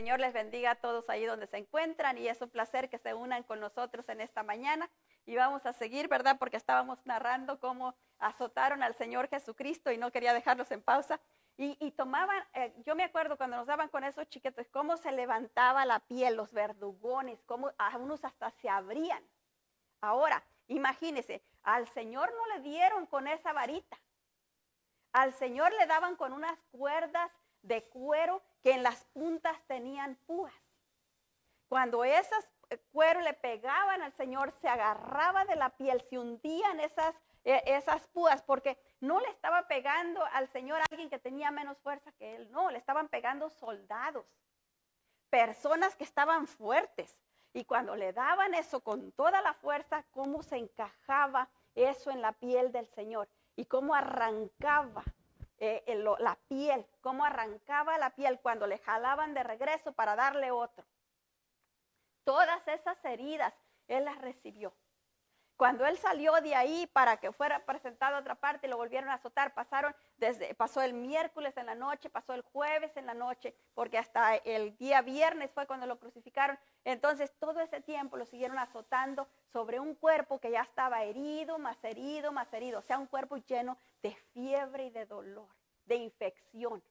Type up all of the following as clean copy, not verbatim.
Señor les bendiga a todos ahí donde se encuentran y es un placer que se unan con nosotros en esta mañana. Y vamos a seguir, ¿verdad? Porque estábamos narrando cómo azotaron al Señor Jesucristo y no quería dejarlos en pausa. Y tomaban, yo me acuerdo cuando nos daban con esos chiquitos, cómo se levantaba la piel, los verdugones, cómo a unos hasta se abrían. Ahora, imagínense, al Señor no le dieron con esa varita. Al Señor le daban con unas cuerdas de cuero que en las puntas tenían púas. Cuando esas cuero le pegaban al Señor, se agarraba de la piel, se hundían esas púas, porque no le estaba pegando al Señor alguien que tenía menos fuerza que él, no, le estaban pegando soldados, personas que estaban fuertes. Y cuando le daban eso con toda la fuerza, cómo se encajaba eso en la piel del Señor y cómo arrancaba la piel, cómo arrancaba la piel cuando le jalaban de regreso para darle otro. Todas esas heridas él las recibió. Cuando él salió de ahí para que fuera presentado a otra parte, lo volvieron a azotar. Pasó el miércoles en la noche, pasó el jueves en la noche, porque hasta el día viernes fue cuando lo crucificaron. Entonces todo ese tiempo lo siguieron azotando sobre un cuerpo que ya estaba herido, más herido, más herido. O sea, un cuerpo lleno de fiebre y de dolor, de infección.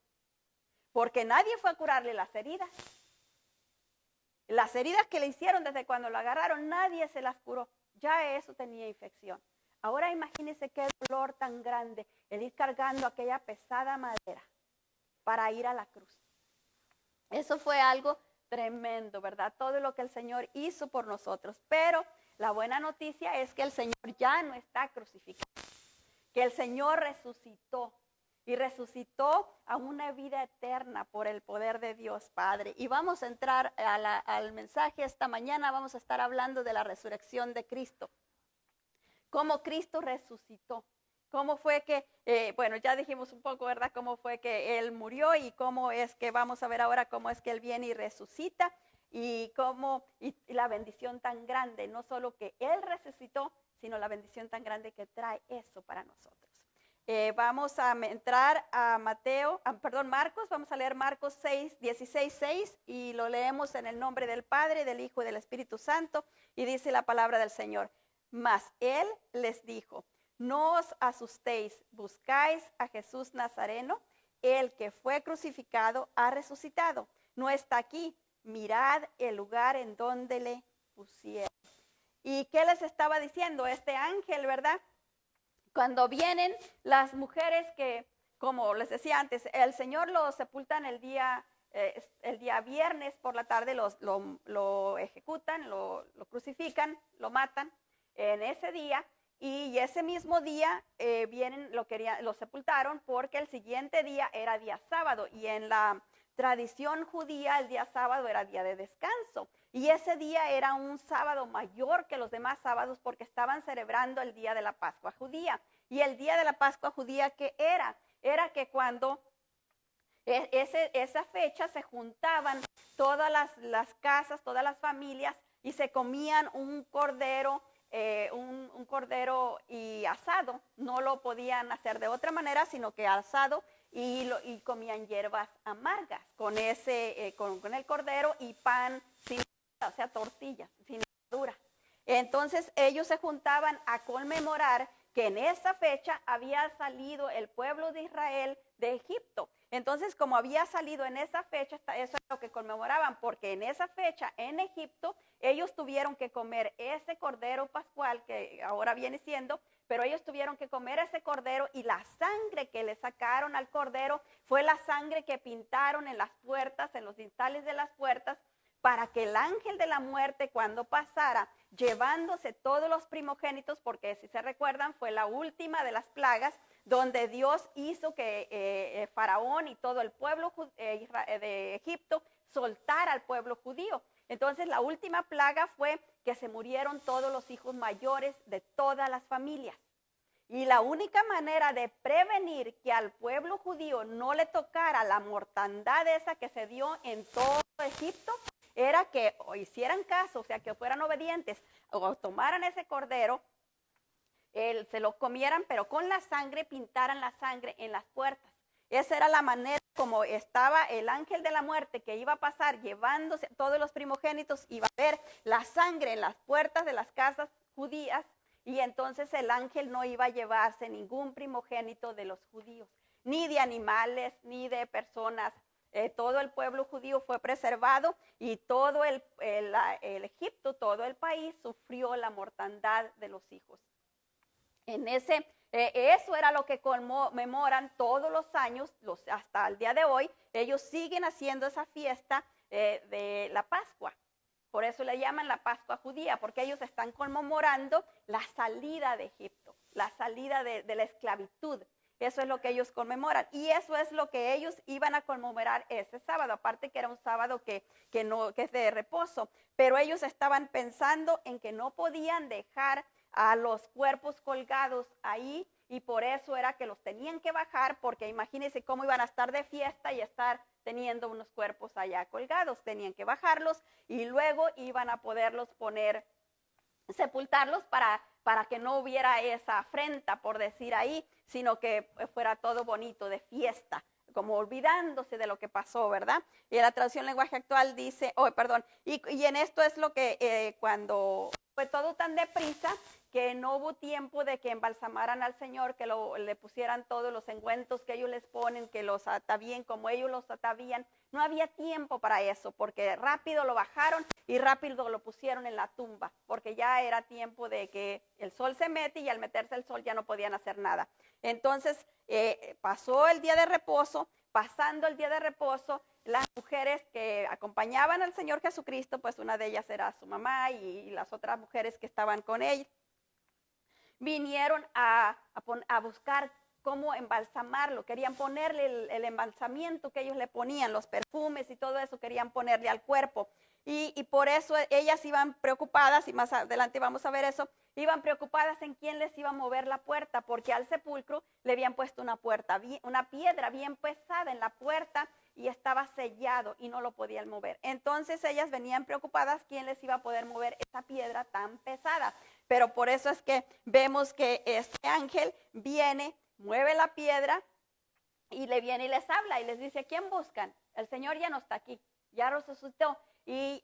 Porque nadie fue a curarle las heridas. Las heridas que le hicieron desde cuando lo agarraron, nadie se las curó. Ya eso tenía infección. Ahora imagínense qué dolor tan grande el ir cargando aquella pesada madera para ir a la cruz. Eso fue algo tremendo, ¿verdad? Todo lo que el Señor hizo por nosotros. Pero la buena noticia es que el Señor ya no está crucificado, que el Señor resucitó. Y resucitó a una vida eterna por el poder de Dios Padre. Y vamos a entrar al mensaje esta mañana. Vamos a estar hablando de la resurrección de Cristo. Cómo Cristo resucitó. Cómo fue que, bueno, ya dijimos un poco, ¿verdad? Cómo fue que Él murió y cómo es que vamos a ver ahora cómo es que Él viene y resucita. Y la bendición tan grande, no solo que Él resucitó, sino la bendición tan grande que trae eso para nosotros. Vamos a entrar a Marcos, vamos a leer Marcos 16:6 y lo leemos en el nombre del Padre, del Hijo y del Espíritu Santo y dice la palabra del Señor. Mas Él les dijo, no os asustéis, buscáis a Jesús Nazareno, el que fue crucificado ha resucitado, no está aquí, mirad el lugar en donde le pusieron. ¿Y qué les estaba diciendo este ángel, verdad? Cuando vienen las mujeres que, como les decía antes, el Señor lo sepultan el día viernes por la tarde, lo ejecutan, lo crucifican, lo matan en ese día. Y ese mismo día lo sepultaron porque el siguiente día era día sábado. Y en la tradición judía el día sábado era día de descanso. Y ese día era un sábado mayor que los demás sábados porque estaban celebrando el día de la Pascua judía. Y el día de la Pascua judía, ¿qué era? Era que cuando esa fecha se juntaban todas las casas, todas las familias y se comían un cordero, un cordero y asado. No lo podían hacer de otra manera, sino que asado y comían hierbas amargas con el cordero y pan sin, o sea, tortillas sin levadura. Entonces ellos se juntaban a conmemorar que en esa fecha había salido el pueblo de Israel de Egipto. Entonces, como había salido en esa fecha, eso es lo que conmemoraban, porque en esa fecha en Egipto ellos tuvieron que comer ese cordero pascual que ahora viene siendo, pero ellos tuvieron que comer ese cordero y la sangre que le sacaron al cordero fue la sangre que pintaron en las puertas, en los dintales de las puertas, para que el ángel de la muerte cuando pasara, llevándose todos los primogénitos, porque si se recuerdan fue la última de las plagas, donde Dios hizo que Faraón y todo el pueblo de Egipto soltara al pueblo judío. Entonces la última plaga fue que se murieron todos los hijos mayores de todas las familias. Y la única manera de prevenir que al pueblo judío no le tocara la mortandad esa que se dio en todo Egipto, era que o hicieran caso, o sea, que fueran obedientes, o tomaran ese cordero, se lo comieran, pero con la sangre pintaran la sangre en las puertas. Esa era la manera como estaba el ángel de la muerte que iba a pasar llevándose todos los primogénitos, iba a ver la sangre en las puertas de las casas judías, y entonces el ángel no iba a llevarse ningún primogénito de los judíos, ni de animales, ni de personas. Todo el pueblo judío fue preservado, y todo el Egipto, todo el país sufrió la mortandad de los hijos. Eso era lo que conmemoran todos los años, hasta el día de hoy. Ellos siguen haciendo esa fiesta de la Pascua. Por eso le llaman la Pascua judía, porque ellos están conmemorando la salida de Egipto, la salida de la esclavitud. Eso es lo que ellos conmemoran, y eso es lo que ellos iban a conmemorar ese sábado, aparte que era un sábado que es de reposo. Pero ellos estaban pensando en que no podían dejar a los cuerpos colgados ahí, y por eso era que los tenían que bajar, porque imagínense cómo iban a estar de fiesta y estar teniendo unos cuerpos allá colgados. Tenían que bajarlos y luego iban a poderlos poner, sepultarlos para que no hubiera esa afrenta, por decir ahí, sino que fuera todo bonito, de fiesta, como olvidándose de lo que pasó, ¿verdad? Y en la traducción lenguaje actual dice, y en esto es lo que cuando fue todo tan deprisa, que no hubo tiempo de que embalsamaran al Señor, que le pusieran todos los ungüentos que ellos les ponen, que los atavíen como ellos los atavían. No había tiempo para eso, porque rápido lo bajaron y rápido lo pusieron en la tumba, porque ya era tiempo de que el sol se mete, y al meterse el sol ya no podían hacer nada. Entonces pasó el día de reposo. Pasando el día de reposo, las mujeres que acompañaban al Señor Jesucristo, pues una de ellas era su mamá, y las otras mujeres que estaban con él, vinieron a buscar cómo embalsamarlo. Querían ponerle el embalsamiento que ellos le ponían, los perfumes y todo eso, querían ponerle al cuerpo. Y por eso ellas iban preocupadas, y más adelante vamos a ver eso, iban preocupadas en quién les iba a mover la puerta, porque al sepulcro le habían puesto una piedra bien pesada en la puerta, y estaba sellado y no lo podían mover. Entonces ellas venían preocupadas quién les iba a poder mover esa piedra tan pesada. Pero por eso es que vemos que este ángel viene, mueve la piedra, y le viene y les habla y les dice, ¿quién buscan? El Señor ya no está aquí, ya resucitó. Y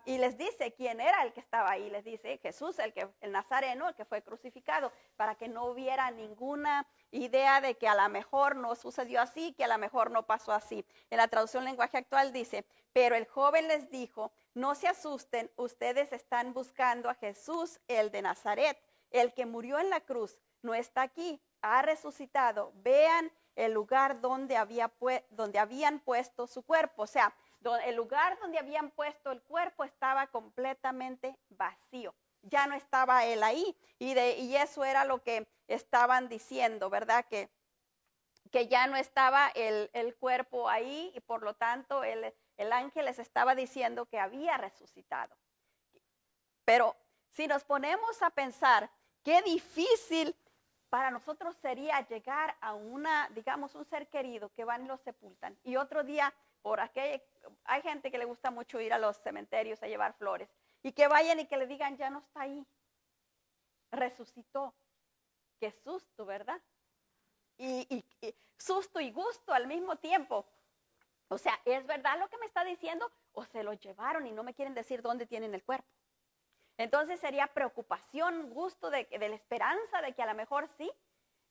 les dice quién era el que estaba ahí. Les dice Jesús, el Nazareno, el que fue crucificado, para que no hubiera ninguna idea de que a lo mejor no sucedió así, que a lo mejor no pasó así. En la traducción lenguaje actual dice, pero el joven les dijo, no se asusten, ustedes están buscando a Jesús, el de Nazaret, el que murió en la cruz. No está aquí, ha resucitado. Vean el lugar donde habían puesto su cuerpo. O sea, el lugar donde habían puesto el cuerpo estaba completamente vacío. Ya no estaba él ahí. Y eso era lo que estaban diciendo, ¿verdad? Que ya no estaba el cuerpo ahí, y por lo tanto el ángel les estaba diciendo que había resucitado. Pero si nos ponemos a pensar, qué difícil para nosotros sería llegar a un ser querido que van y lo sepultan, y otro día hay gente que le gusta mucho ir a los cementerios a llevar flores, y que vayan y que le digan, ya no está ahí, resucitó. Qué susto, ¿verdad? Y susto y gusto al mismo tiempo. O sea, ¿es verdad lo que me está diciendo? ¿O se lo llevaron y no me quieren decir dónde tienen el cuerpo? Entonces sería preocupación, gusto de la esperanza de que a lo mejor sí,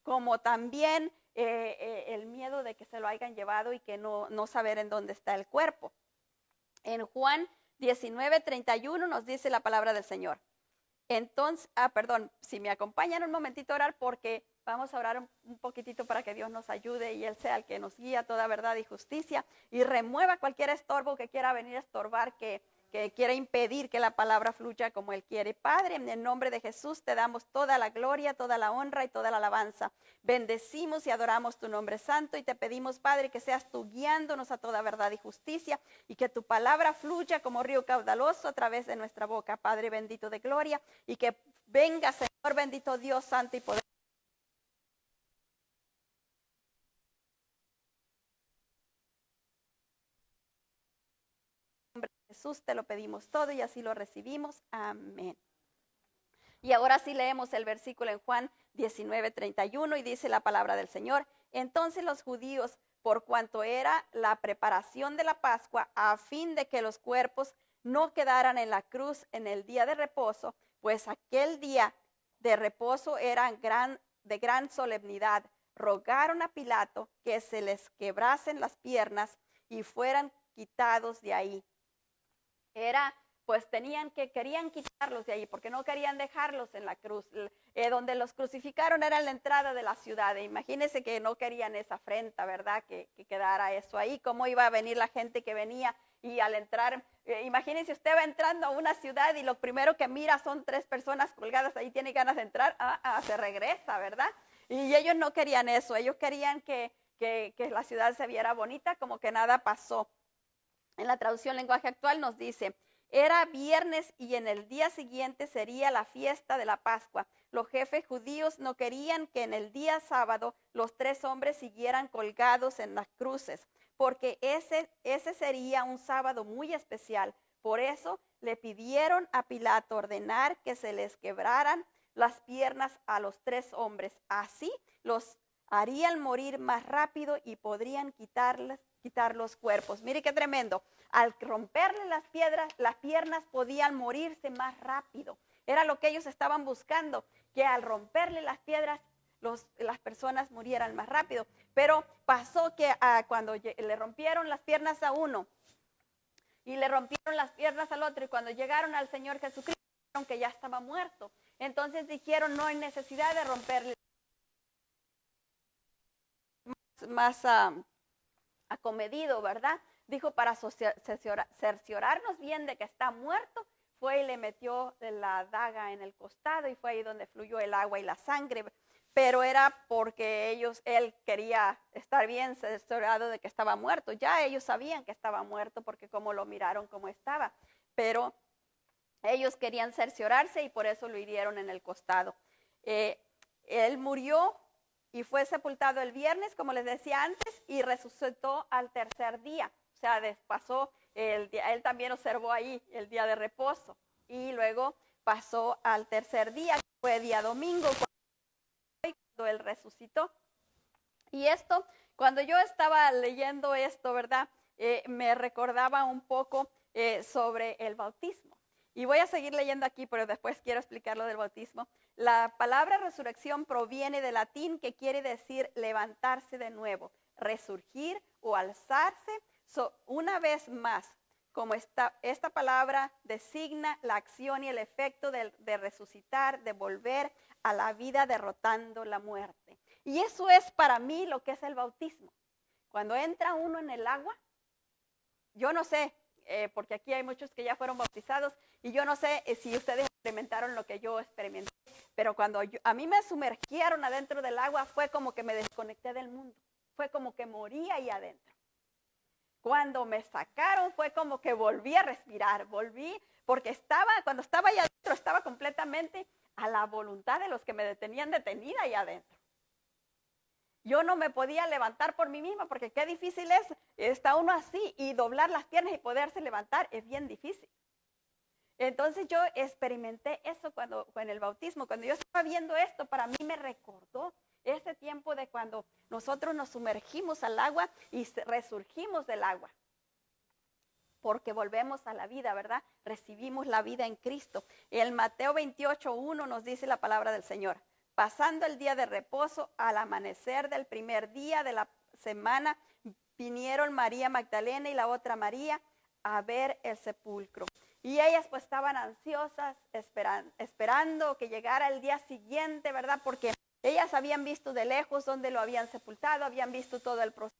como también el miedo de que se lo hayan llevado y que no saber en dónde está el cuerpo. En Juan 19:31 nos dice la palabra del Señor. Entonces, si me acompañan un momentito a orar, porque vamos a orar un poquitito para que Dios nos ayude y Él sea el que nos guía a toda verdad y justicia, y remueva cualquier estorbo que quiera venir a estorbar, que quiera impedir que la palabra fluya como Él quiere. Padre, en el nombre de Jesús te damos toda la gloria, toda la honra y toda la alabanza. Bendecimos y adoramos tu nombre santo, y te pedimos, Padre, que seas tú guiándonos a toda verdad y justicia, y que tu palabra fluya como río caudaloso a través de nuestra boca, Padre bendito de gloria, y que venga, Señor bendito, Dios santo y poderoso. Jesús te lo pedimos todo y así lo recibimos. Amén. Y ahora sí leemos el versículo en Juan 19:31, y dice la palabra del Señor. Entonces los judíos por cuanto era la preparación de la Pascua, a fin de que los cuerpos no quedaran en la cruz en el día de reposo, pues aquel día de reposo era de gran solemnidad. Rogaron a Pilato que se les quebrasen las piernas y fueran quitados de ahí. Pues querían quitarlos de ahí, porque no querían dejarlos en la cruz. Donde los crucificaron era en la entrada de la ciudad. Imagínense que no querían esa afrenta, ¿verdad? Que quedara eso ahí. ¿Cómo iba a venir la gente que venía? Y al entrar, imagínense, usted va entrando a una ciudad y lo primero que mira son 3 personas colgadas, ahí tiene ganas de entrar, se regresa, ¿verdad? Y ellos no querían eso, ellos querían que la ciudad se viera bonita, como que nada pasó. En la traducción lenguaje actual nos dice: era viernes y en el día siguiente sería la fiesta de la Pascua. Los jefes judíos no querían que en el día sábado los 3 hombres siguieran colgados en las cruces, porque ese sería un sábado muy especial. Por eso le pidieron a Pilato ordenar que se les quebraran las piernas a los 3 hombres. Así los harían morir más rápido y podrían quitar los cuerpos. Mire qué tremendo. Al romperle las piernas podían morirse más rápido. Era lo que ellos estaban buscando, que al romperle las piedras las personas murieran más rápido. Pero pasó que cuando le rompieron las piernas a uno y le rompieron las piernas al otro, y cuando llegaron al Señor Jesucristo, dijeron que ya estaba muerto. Entonces dijeron: no hay necesidad de romperle más acomedido, ¿verdad? Dijo, para cerciorarnos bien de que está muerto, fue y le metió la daga en el costado, y fue ahí donde fluyó el agua y la sangre. Pero era porque él quería estar bien cerciorado de que estaba muerto. Ya ellos sabían que estaba muerto, porque como lo miraron como estaba. Pero ellos querían cerciorarse y por eso lo hirieron en el costado. Él murió y fue sepultado el viernes, como les decía antes, y resucitó al tercer día. O sea, pasó el día, él también observó ahí el día de reposo. Y luego pasó al tercer día, que fue día domingo, cuando él resucitó. Y esto, cuando yo estaba leyendo esto, ¿verdad? Me recordaba un poco sobre el bautismo. Y voy a seguir leyendo aquí, pero después quiero explicar lo del bautismo. La palabra resurrección proviene del latín, que quiere decir levantarse de nuevo, resurgir o alzarse una vez más. Como esta palabra designa la acción y el efecto de resucitar, de volver a la vida derrotando la muerte. Y eso es para mí lo que es el bautismo. Cuando entra uno en el agua, yo no sé, porque aquí hay muchos que ya fueron bautizados, y yo no sé si ustedes experimentaron lo que yo experimenté, pero cuando a mí me sumergieron adentro del agua, fue como que me desconecté del mundo, fue como que morí ahí adentro. Cuando me sacaron fue como que volví a respirar, porque cuando estaba ahí adentro, estaba completamente a la voluntad de los que me tenían detenida ahí adentro. Yo no me podía levantar por mí misma, porque qué difícil es, está uno así y doblar las piernas y poderse levantar es bien difícil. Entonces yo experimenté eso en el bautismo. Cuando yo estaba viendo esto, para mí me recordó ese tiempo de cuando nosotros nos sumergimos al agua y resurgimos del agua. Porque volvemos a la vida, ¿verdad? Recibimos la vida en Cristo. En Mateo 28:1 nos dice la palabra del Señor: pasando el día de reposo, al amanecer del primer día de la semana, vinieron María Magdalena y la otra María a ver el sepulcro. Y ellas pues estaban ansiosas, esperando que llegara el día siguiente, ¿verdad? Porque ellas habían visto de lejos donde lo habían sepultado, habían visto todo el proceso.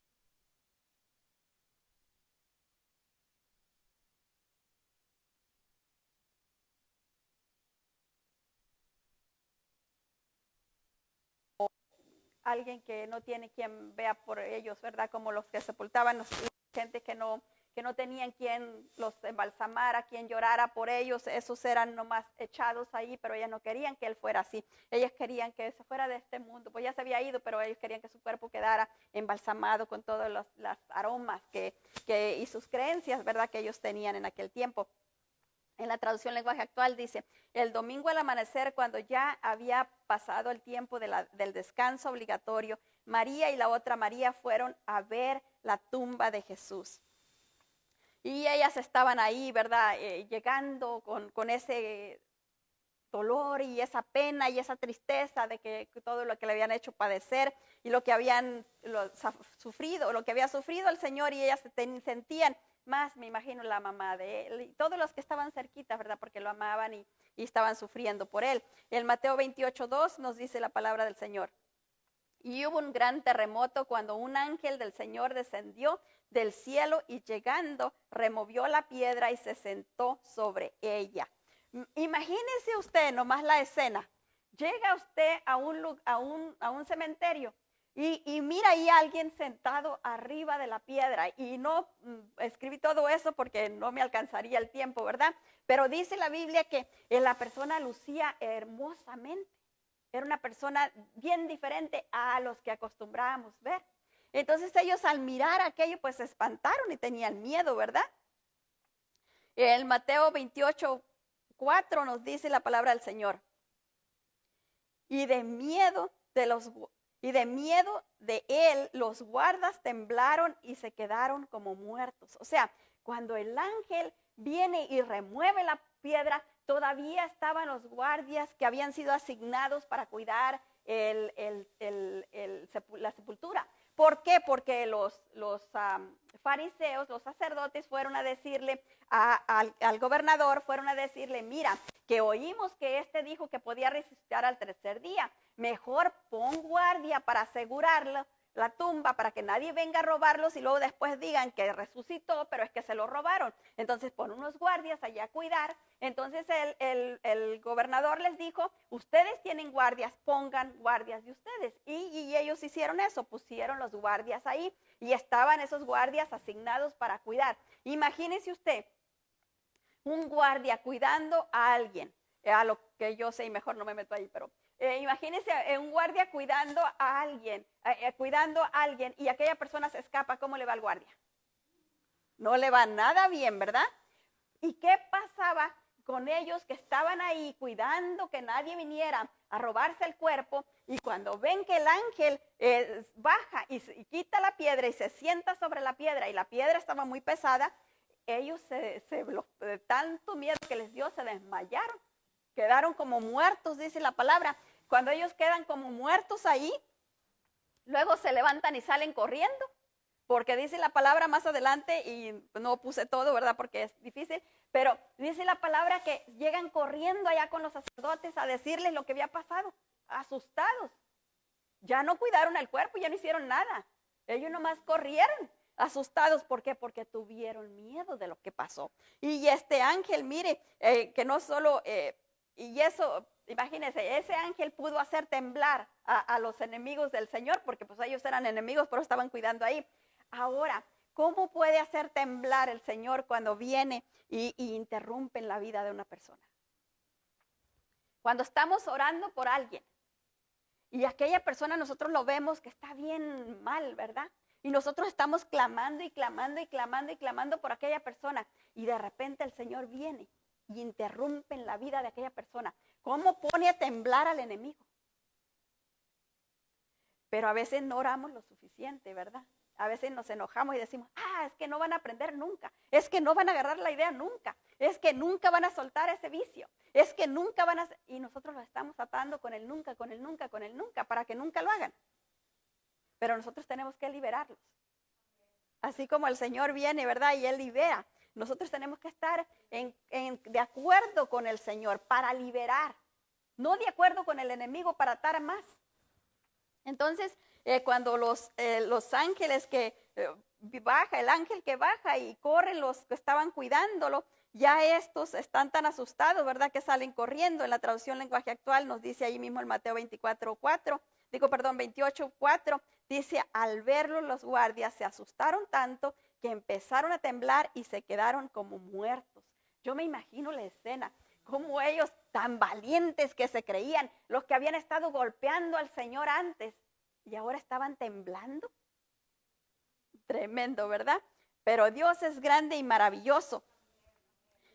Alguien que no tiene quien vea por ellos, ¿verdad? Como los que sepultaban, gente que no tenían quien los embalsamara, quien llorara por ellos. Esos eran nomás echados ahí, pero ellas no querían que él fuera así. Ellas querían que se fuera de este mundo. Pues ya se había ido, pero ellos querían que su cuerpo quedara embalsamado con todos los aromas y sus creencias, ¿verdad? Que ellos tenían en aquel tiempo. En la traducción lenguaje actual dice: el domingo al amanecer, cuando ya había pasado el tiempo del descanso obligatorio, María y la otra María fueron a ver la tumba de Jesús. Y ellas estaban ahí, ¿verdad? Llegando con ese dolor y esa pena y esa tristeza de que todo lo que le habían hecho padecer y lo que habían sufrido, lo que había sufrido el Señor, y ellas sentían más, me imagino, la mamá de él y todos los que estaban cerquitas, ¿verdad? Porque lo amaban y estaban sufriendo por él. En Mateo 28:2 nos dice la palabra del Señor. Y hubo un gran terremoto cuando un ángel del Señor descendió del cielo y llegando removió la piedra y se sentó sobre ella. Imagínese usted nomás la escena. Llega usted a un cementerio y mira ahí a alguien sentado arriba de la piedra. Y no escribí todo eso porque no me alcanzaría el tiempo, ¿verdad? Pero dice la Biblia que la persona lucía hermosamente. Era una persona bien diferente a los que acostumbrábamos ver. Entonces ellos al mirar aquello pues se espantaron y tenían miedo, ¿verdad? El Mateo 28:4 nos dice la palabra del Señor. Y de miedo de él, los guardas temblaron y se quedaron como muertos. O sea, cuando el ángel viene y remueve la piedra, todavía estaban los guardias que habían sido asignados para cuidar la sepultura. ¿Por qué? Porque los fariseos, los sacerdotes fueron a decirle al gobernador, fueron a decirle, mira, que oímos que este dijo que podía resucitar al tercer día. Mejor pon guardia para asegurarlo, la tumba, para que nadie venga a robarlos y luego después digan que resucitó, pero es que se lo robaron. Entonces pon unos guardias allá a cuidar. Entonces el gobernador les dijo, ustedes tienen guardias, pongan guardias de ustedes. Y ellos hicieron eso, pusieron los guardias ahí y estaban esos guardias asignados para cuidar. Imagínese usted, un guardia cuidando a alguien, a lo que yo sé y mejor no me meto ahí, pero imagínese un guardia cuidando a alguien, y aquella persona se escapa, ¿cómo le va al guardia? No le va nada bien, ¿verdad? ¿Y qué pasaba con ellos que estaban ahí cuidando que nadie viniera a robarse el cuerpo? Y cuando ven que el ángel baja y quita la piedra y se sienta sobre la piedra y la piedra estaba muy pesada, ellos de tanto miedo que les dio se desmayaron, quedaron como muertos, dice la palabra. Cuando ellos quedan como muertos ahí, luego se levantan y salen corriendo, porque dice la palabra más adelante, y no puse todo, ¿verdad? Porque es difícil, pero dice la palabra que llegan corriendo allá con los sacerdotes a decirles lo que había pasado, asustados. Ya no cuidaron el cuerpo, ya no hicieron nada. Ellos nomás corrieron, asustados. ¿Por qué? Porque tuvieron miedo de lo que pasó. Y este ángel, mire, que no solo, y eso, imagínense, ese ángel pudo hacer temblar a los enemigos del Señor, porque pues ellos eran enemigos, pero estaban cuidando ahí. Ahora, ¿cómo puede hacer temblar el Señor cuando viene y interrumpe en la vida de una persona? Cuando estamos orando por alguien y aquella persona nosotros lo vemos que está bien mal, ¿verdad? Y nosotros estamos clamando y clamando y clamando y clamando por aquella persona, y de repente el Señor viene y interrumpe en la vida de aquella persona. ¿Cómo pone a temblar al enemigo? Pero a veces no oramos lo suficiente, ¿verdad? A veces nos enojamos y decimos, es que no van a aprender nunca, es que no van a agarrar la idea nunca, es que nunca van a soltar ese vicio, es que nunca van a... Y nosotros lo estamos atando con el nunca, con el nunca, con el nunca, para que nunca lo hagan. Pero nosotros tenemos que liberarlos. Así como el Señor viene, ¿verdad? Y Él libera. Nosotros tenemos que estar de acuerdo con el Señor para liberar, no de acuerdo con el enemigo para atar más. Entonces, cuando los ángeles el ángel que baja y corren los que estaban cuidándolo, ya estos están tan asustados, ¿verdad? Que salen corriendo. En la traducción lenguaje actual nos dice ahí mismo en Mateo 28:4, dice, al verlo los guardias se asustaron tanto que empezaron a temblar y se quedaron como muertos. Yo me imagino la escena, como ellos tan valientes que se creían, los que habían estado golpeando al Señor antes y ahora estaban temblando. Tremendo, ¿verdad? Pero Dios es grande y maravilloso.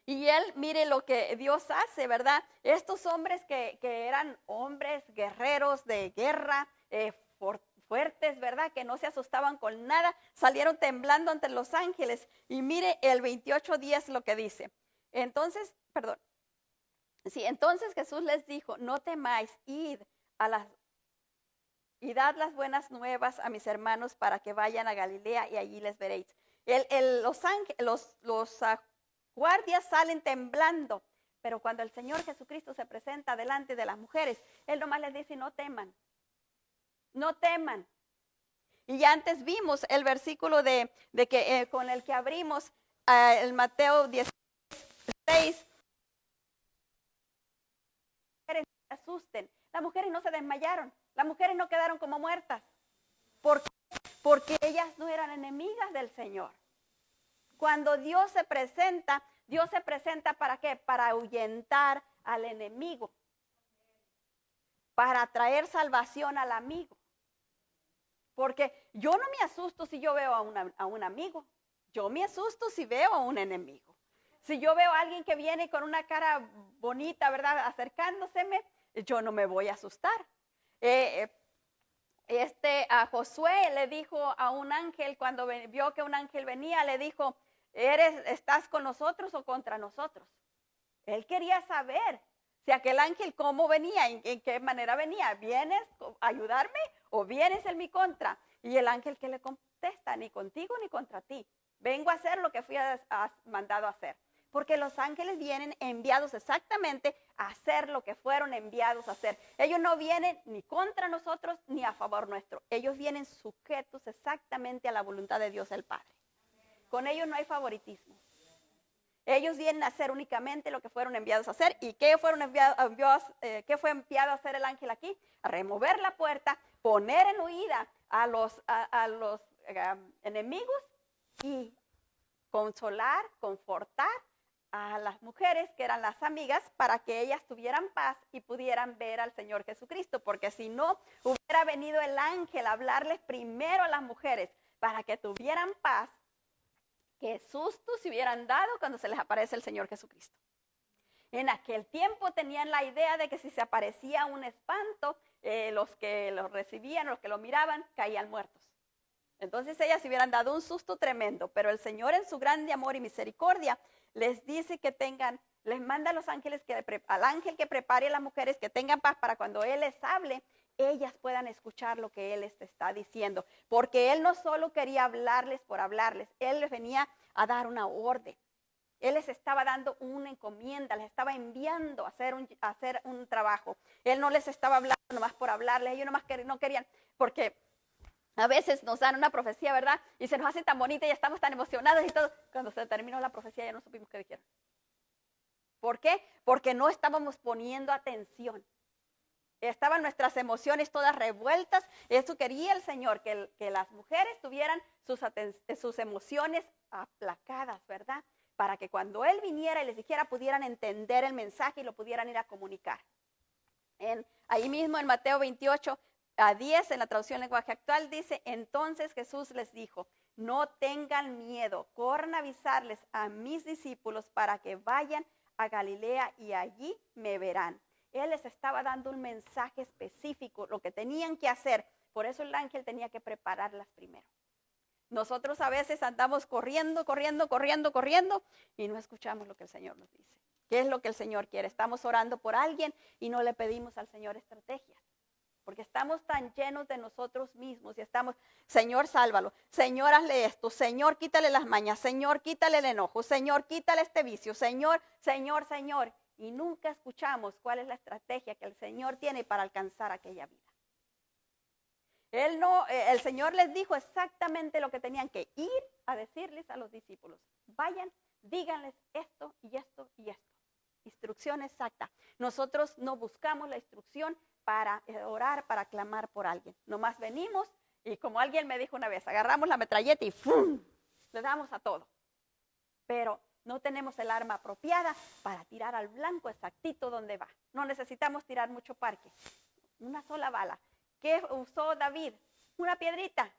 Y Él, mire lo que Dios hace, ¿verdad? Estos hombres que eran hombres guerreros de guerra, fuertes, ¿verdad? Que no se asustaban con nada, salieron temblando ante los ángeles. Y mire el 28:10 lo que dice. Entonces Jesús les dijo, no temáis, id y dad las buenas nuevas a mis hermanos para que vayan a Galilea y allí les veréis. Los guardias salen temblando, pero cuando el Señor Jesucristo se presenta delante de las mujeres, Él nomás les dice, no teman, no teman. Y ya antes vimos el versículo con el que abrimos el Mateo 16. No se asusten, las mujeres no se desmayaron, las mujeres no quedaron como muertas. ¿Por qué? Porque ellas no eran enemigas del Señor. Cuando Dios se presenta ¿para qué? Para ahuyentar al enemigo, para traer salvación al amigo. Porque yo no me asusto si yo veo a un amigo, yo me asusto si veo a un enemigo. Si yo veo a alguien que viene con una cara bonita, ¿verdad? Acercándoseme, yo no me voy a asustar. A Josué le dijo a un ángel, cuando vio que un ángel venía, le dijo, ¿estás con nosotros o contra nosotros? Él quería saber si aquel ángel cómo venía, en qué manera venía. ¿Vienes a ayudarme o vienes en mi contra? Y el ángel que le contesta, ni contigo ni contra ti. Vengo a hacer lo que fui mandado a hacer. Porque los ángeles vienen enviados exactamente a hacer lo que fueron enviados a hacer. Ellos no vienen ni contra nosotros ni a favor nuestro. Ellos vienen sujetos exactamente a la voluntad de Dios el Padre. Con ellos no hay favoritismo. Ellos vienen a hacer únicamente lo que fueron enviados a hacer. ¿Y qué fue enviado a hacer el ángel aquí? A remover la puerta, poner en huida a los enemigos y consolar, confortar a las mujeres que eran las amigas para que ellas tuvieran paz y pudieran ver al Señor Jesucristo. Porque si no, hubiera venido el ángel a hablarles primero a las mujeres para que tuvieran paz. Qué susto se hubieran dado cuando se les aparece el Señor Jesucristo. En aquel tiempo tenían la idea de que si se aparecía un espanto, los que lo recibían, los que lo miraban, caían muertos. Entonces ellas se hubieran dado un susto tremendo, pero el Señor en su grande amor y misericordia les dice les manda a los ángeles, al ángel que prepare a las mujeres que tengan paz para cuando Él les hable, ellas puedan escuchar lo que Él les está diciendo. Porque Él no solo quería hablarles por hablarles, Él les venía a dar una orden. Él les estaba dando una encomienda, les estaba enviando a hacer un trabajo. Él no les estaba hablando nomás por hablarles, ellos nomás no querían, porque a veces nos dan una profecía, ¿verdad? Y se nos hace tan bonita y estamos tan emocionados y todo. Cuando se terminó la profecía ya no supimos qué dijeron. ¿Por qué? Porque no estábamos poniendo atención. Estaban nuestras emociones todas revueltas. Eso quería el Señor, que las mujeres tuvieran sus emociones aplacadas, ¿verdad? Para que cuando Él viniera y les dijera pudieran entender el mensaje y lo pudieran ir a comunicar. Ahí mismo en Mateo 28:10, en la traducción lenguaje actual, dice, entonces Jesús les dijo, no tengan miedo, corran a avisarles a mis discípulos para que vayan a Galilea y allí me verán. Él les estaba dando un mensaje específico, lo que tenían que hacer. Por eso el ángel tenía que prepararlas primero. Nosotros a veces andamos corriendo y no escuchamos lo que el Señor nos dice. ¿Qué es lo que el Señor quiere? Estamos orando por alguien y no le pedimos al Señor estrategias. Porque estamos tan llenos de nosotros mismos y estamos, Señor, sálvalo. Señor, hazle esto. Señor, quítale las mañas. Señor, quítale el enojo. Señor, quítale este vicio. Señor. Y nunca escuchamos cuál es la estrategia que el Señor tiene para alcanzar aquella vida. El Señor les dijo exactamente lo que tenían que ir a decirles a los discípulos. Vayan, díganles esto y esto y esto. Instrucción exacta. Nosotros no buscamos la instrucción para orar, para clamar por alguien. Nomás venimos y como alguien me dijo una vez, agarramos la metralleta y ¡fum! Le damos a todo. Pero no tenemos el arma apropiada para tirar al blanco exactito donde va. No necesitamos tirar mucho parque. Una sola bala. ¿Qué usó David? Una piedrita.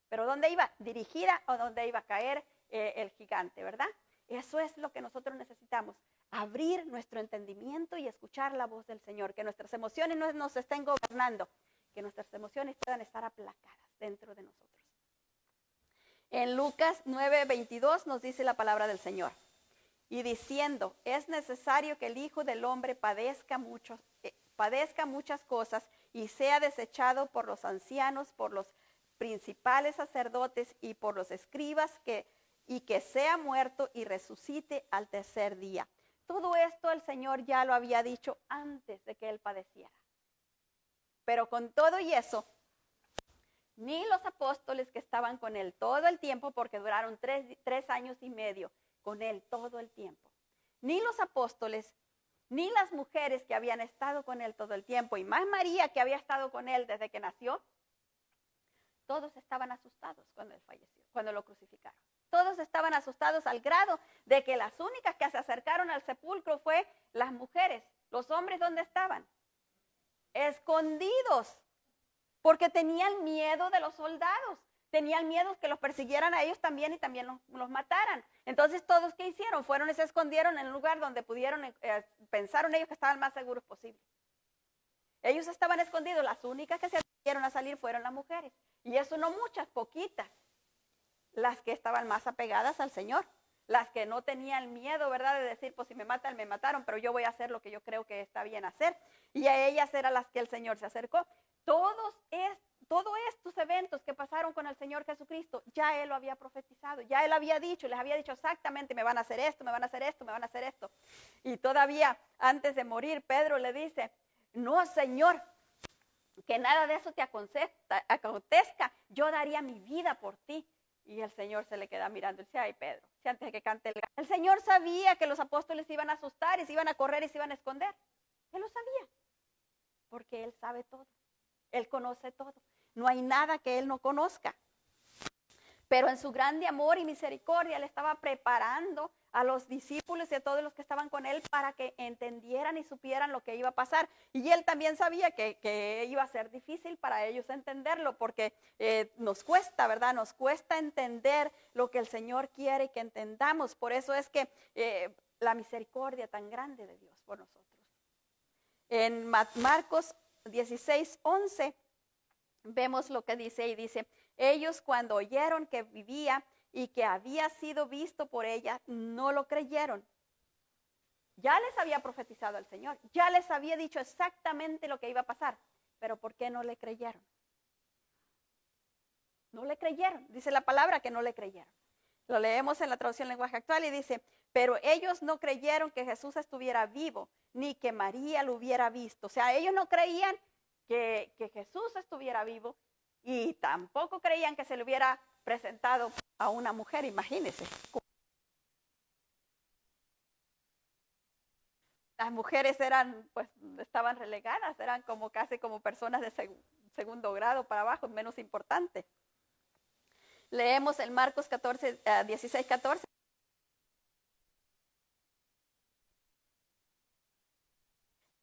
¿Pero dónde iba? Dirigida a donde iba a caer el gigante, ¿verdad? Eso es lo que nosotros necesitamos. Abrir nuestro entendimiento y escuchar la voz del Señor. Que nuestras emociones no nos estén gobernando. que nuestras emociones puedan estar aplacadas dentro de nosotros. En Lucas 9:22 nos dice la palabra del Señor. Y diciendo, es necesario que el Hijo del Hombre padezca muchas cosas y sea desechado por los ancianos, por los principales sacerdotes y por los escribas, y que sea muerto y resucite al tercer día. Todo esto el Señor ya lo había dicho antes de que Él padeciera. Pero con todo y eso, ni los apóstoles que estaban con Él todo el tiempo, porque duraron 3 años y medio con Él todo el tiempo, ni los apóstoles, ni las mujeres que habían estado con Él todo el tiempo, y más María que había estado con Él desde que nació, todos estaban asustados cuando Él falleció, cuando lo crucificaron. Todos estaban asustados al grado de que las únicas que se acercaron al sepulcro fue las mujeres. Los hombres, ¿dónde estaban? Escondidos, porque tenían miedo de los soldados. Tenían miedo que los persiguieran a ellos también y también los mataran. Entonces, ¿todos qué hicieron? Fueron y se escondieron en un lugar donde pudieron, pensaron ellos que estaban más seguros posible. Ellos estaban escondidos. Las únicas que se atrevieron a salir fueron las mujeres. Y eso no muchas, poquitas. Las que estaban más apegadas al Señor. Las que no tenían miedo, ¿verdad? De decir, pues si me matan, me mataron, pero yo voy a hacer lo que yo creo que está bien hacer. Y a ellas eran las que el Señor se acercó. Todos estos eventos que pasaron con el Señor Jesucristo, ya Él lo había profetizado, ya Él había dicho, les había dicho exactamente, me van a hacer esto, me van a hacer esto, me van a hacer esto. Y todavía antes de morir, Pedro le dice, no, Señor, que nada de eso te acontezca, yo daría mi vida por ti. Y el Señor se le queda mirando y dice, ay Pedro, si antes de que cante el Señor sabía que los apóstoles se iban a asustar y se iban a correr y se iban a esconder. Él lo sabía, porque Él sabe todo, Él conoce todo. No hay nada que Él no conozca. Pero en su grande amor y misericordia, Él estaba preparando a los discípulos y a todos los que estaban con Él para que entendieran y supieran lo que iba a pasar. Y Él también sabía que iba a ser difícil para ellos entenderlo, porque nos cuesta, ¿verdad? Nos cuesta entender lo que el Señor quiere que entendamos. Por eso es que la misericordia tan grande de Dios por nosotros. En Marcos 16:11 vemos lo que dice y dice, ellos cuando oyeron que vivía y que había sido visto por ella, no lo creyeron. Ya les había profetizado el Señor, ya les había dicho exactamente lo que iba a pasar, pero ¿por qué no le creyeron? No le creyeron, dice la palabra que no le creyeron. Lo leemos en la traducción lenguaje actual y dice, pero ellos no creyeron que Jesús estuviera vivo, ni que María lo hubiera visto. O sea, ellos no creían que Jesús estuviera vivo y tampoco creían que se le hubiera presentado a una mujer, imagínense. Las mujeres estaban relegadas, eran casi como personas de segundo grado para abajo, menos importantes. Leemos en Marcos 16:14.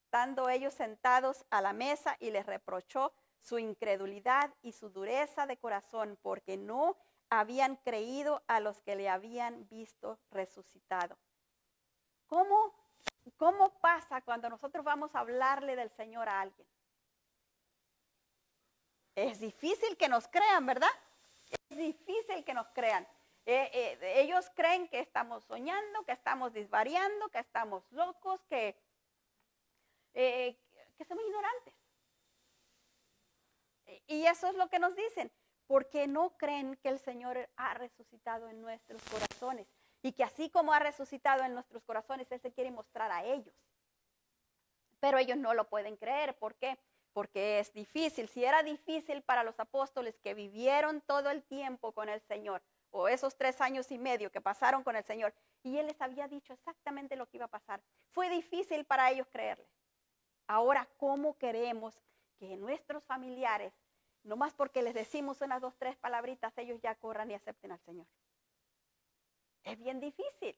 Estando ellos sentados a la mesa y les reprochó su incredulidad y su dureza de corazón, porque no habían creído a los que le habían visto resucitado. ¿Cómo pasa cuando nosotros vamos a hablarle del Señor a alguien? Es difícil que nos crean, ¿verdad? Es difícil que nos crean. Ellos creen que estamos soñando, que estamos disvariando, que estamos locos, que somos ignorantes. Y eso es lo que nos dicen, porque no creen que el Señor ha resucitado en nuestros corazones y que así como ha resucitado en nuestros corazones, Él se quiere mostrar a ellos. Pero ellos no lo pueden creer. ¿Por qué? Porque es difícil. Si era difícil para los apóstoles que vivieron todo el tiempo con el Señor, o esos 3 años y medio que pasaron con el Señor, y Él les había dicho exactamente lo que iba a pasar, fue difícil para ellos creerle. Ahora, ¿cómo queremos que nuestros familiares, nomás porque les decimos unas 2, 3 palabritas, ellos ya corran y acepten al Señor? Es bien difícil.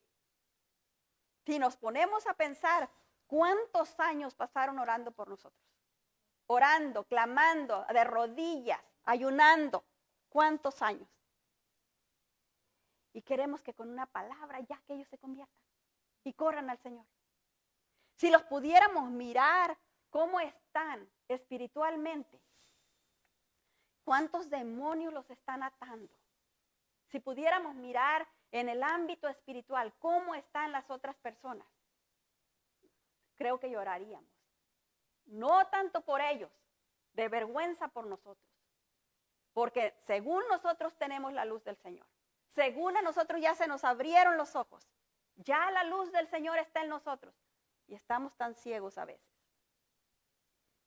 Si nos ponemos a pensar, ¿cuántos años pasaron orando por nosotros? Orando, clamando, de rodillas, ayunando. ¿Cuántos años? Y queremos que con una palabra ya que ellos se conviertan y corran al Señor. Si los pudiéramos mirar cómo están espiritualmente, ¿Cuántos demonios los están atando? Si pudiéramos mirar en el ámbito espiritual cómo están las otras personas, creo que lloraríamos. No tanto por ellos, de vergüenza por nosotros. Porque según nosotros tenemos la luz del Señor. Según a nosotros ya se nos abrieron los ojos. Ya la luz del Señor está en nosotros. Y estamos tan ciegos a veces.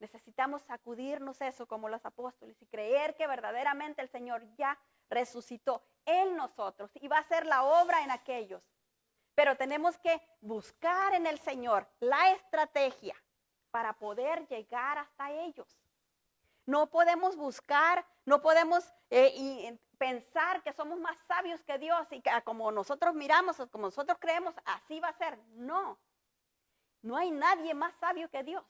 Necesitamos sacudirnos eso como los apóstoles y creer que verdaderamente el Señor ya resucitó en nosotros y va a hacer la obra en aquellos. Pero tenemos que buscar en el Señor la estrategia para poder llegar hasta ellos. No podemos buscar, no podemos pensar que somos más sabios que Dios y que como nosotros miramos, como nosotros creemos, así va a ser. No, no hay nadie más sabio que Dios.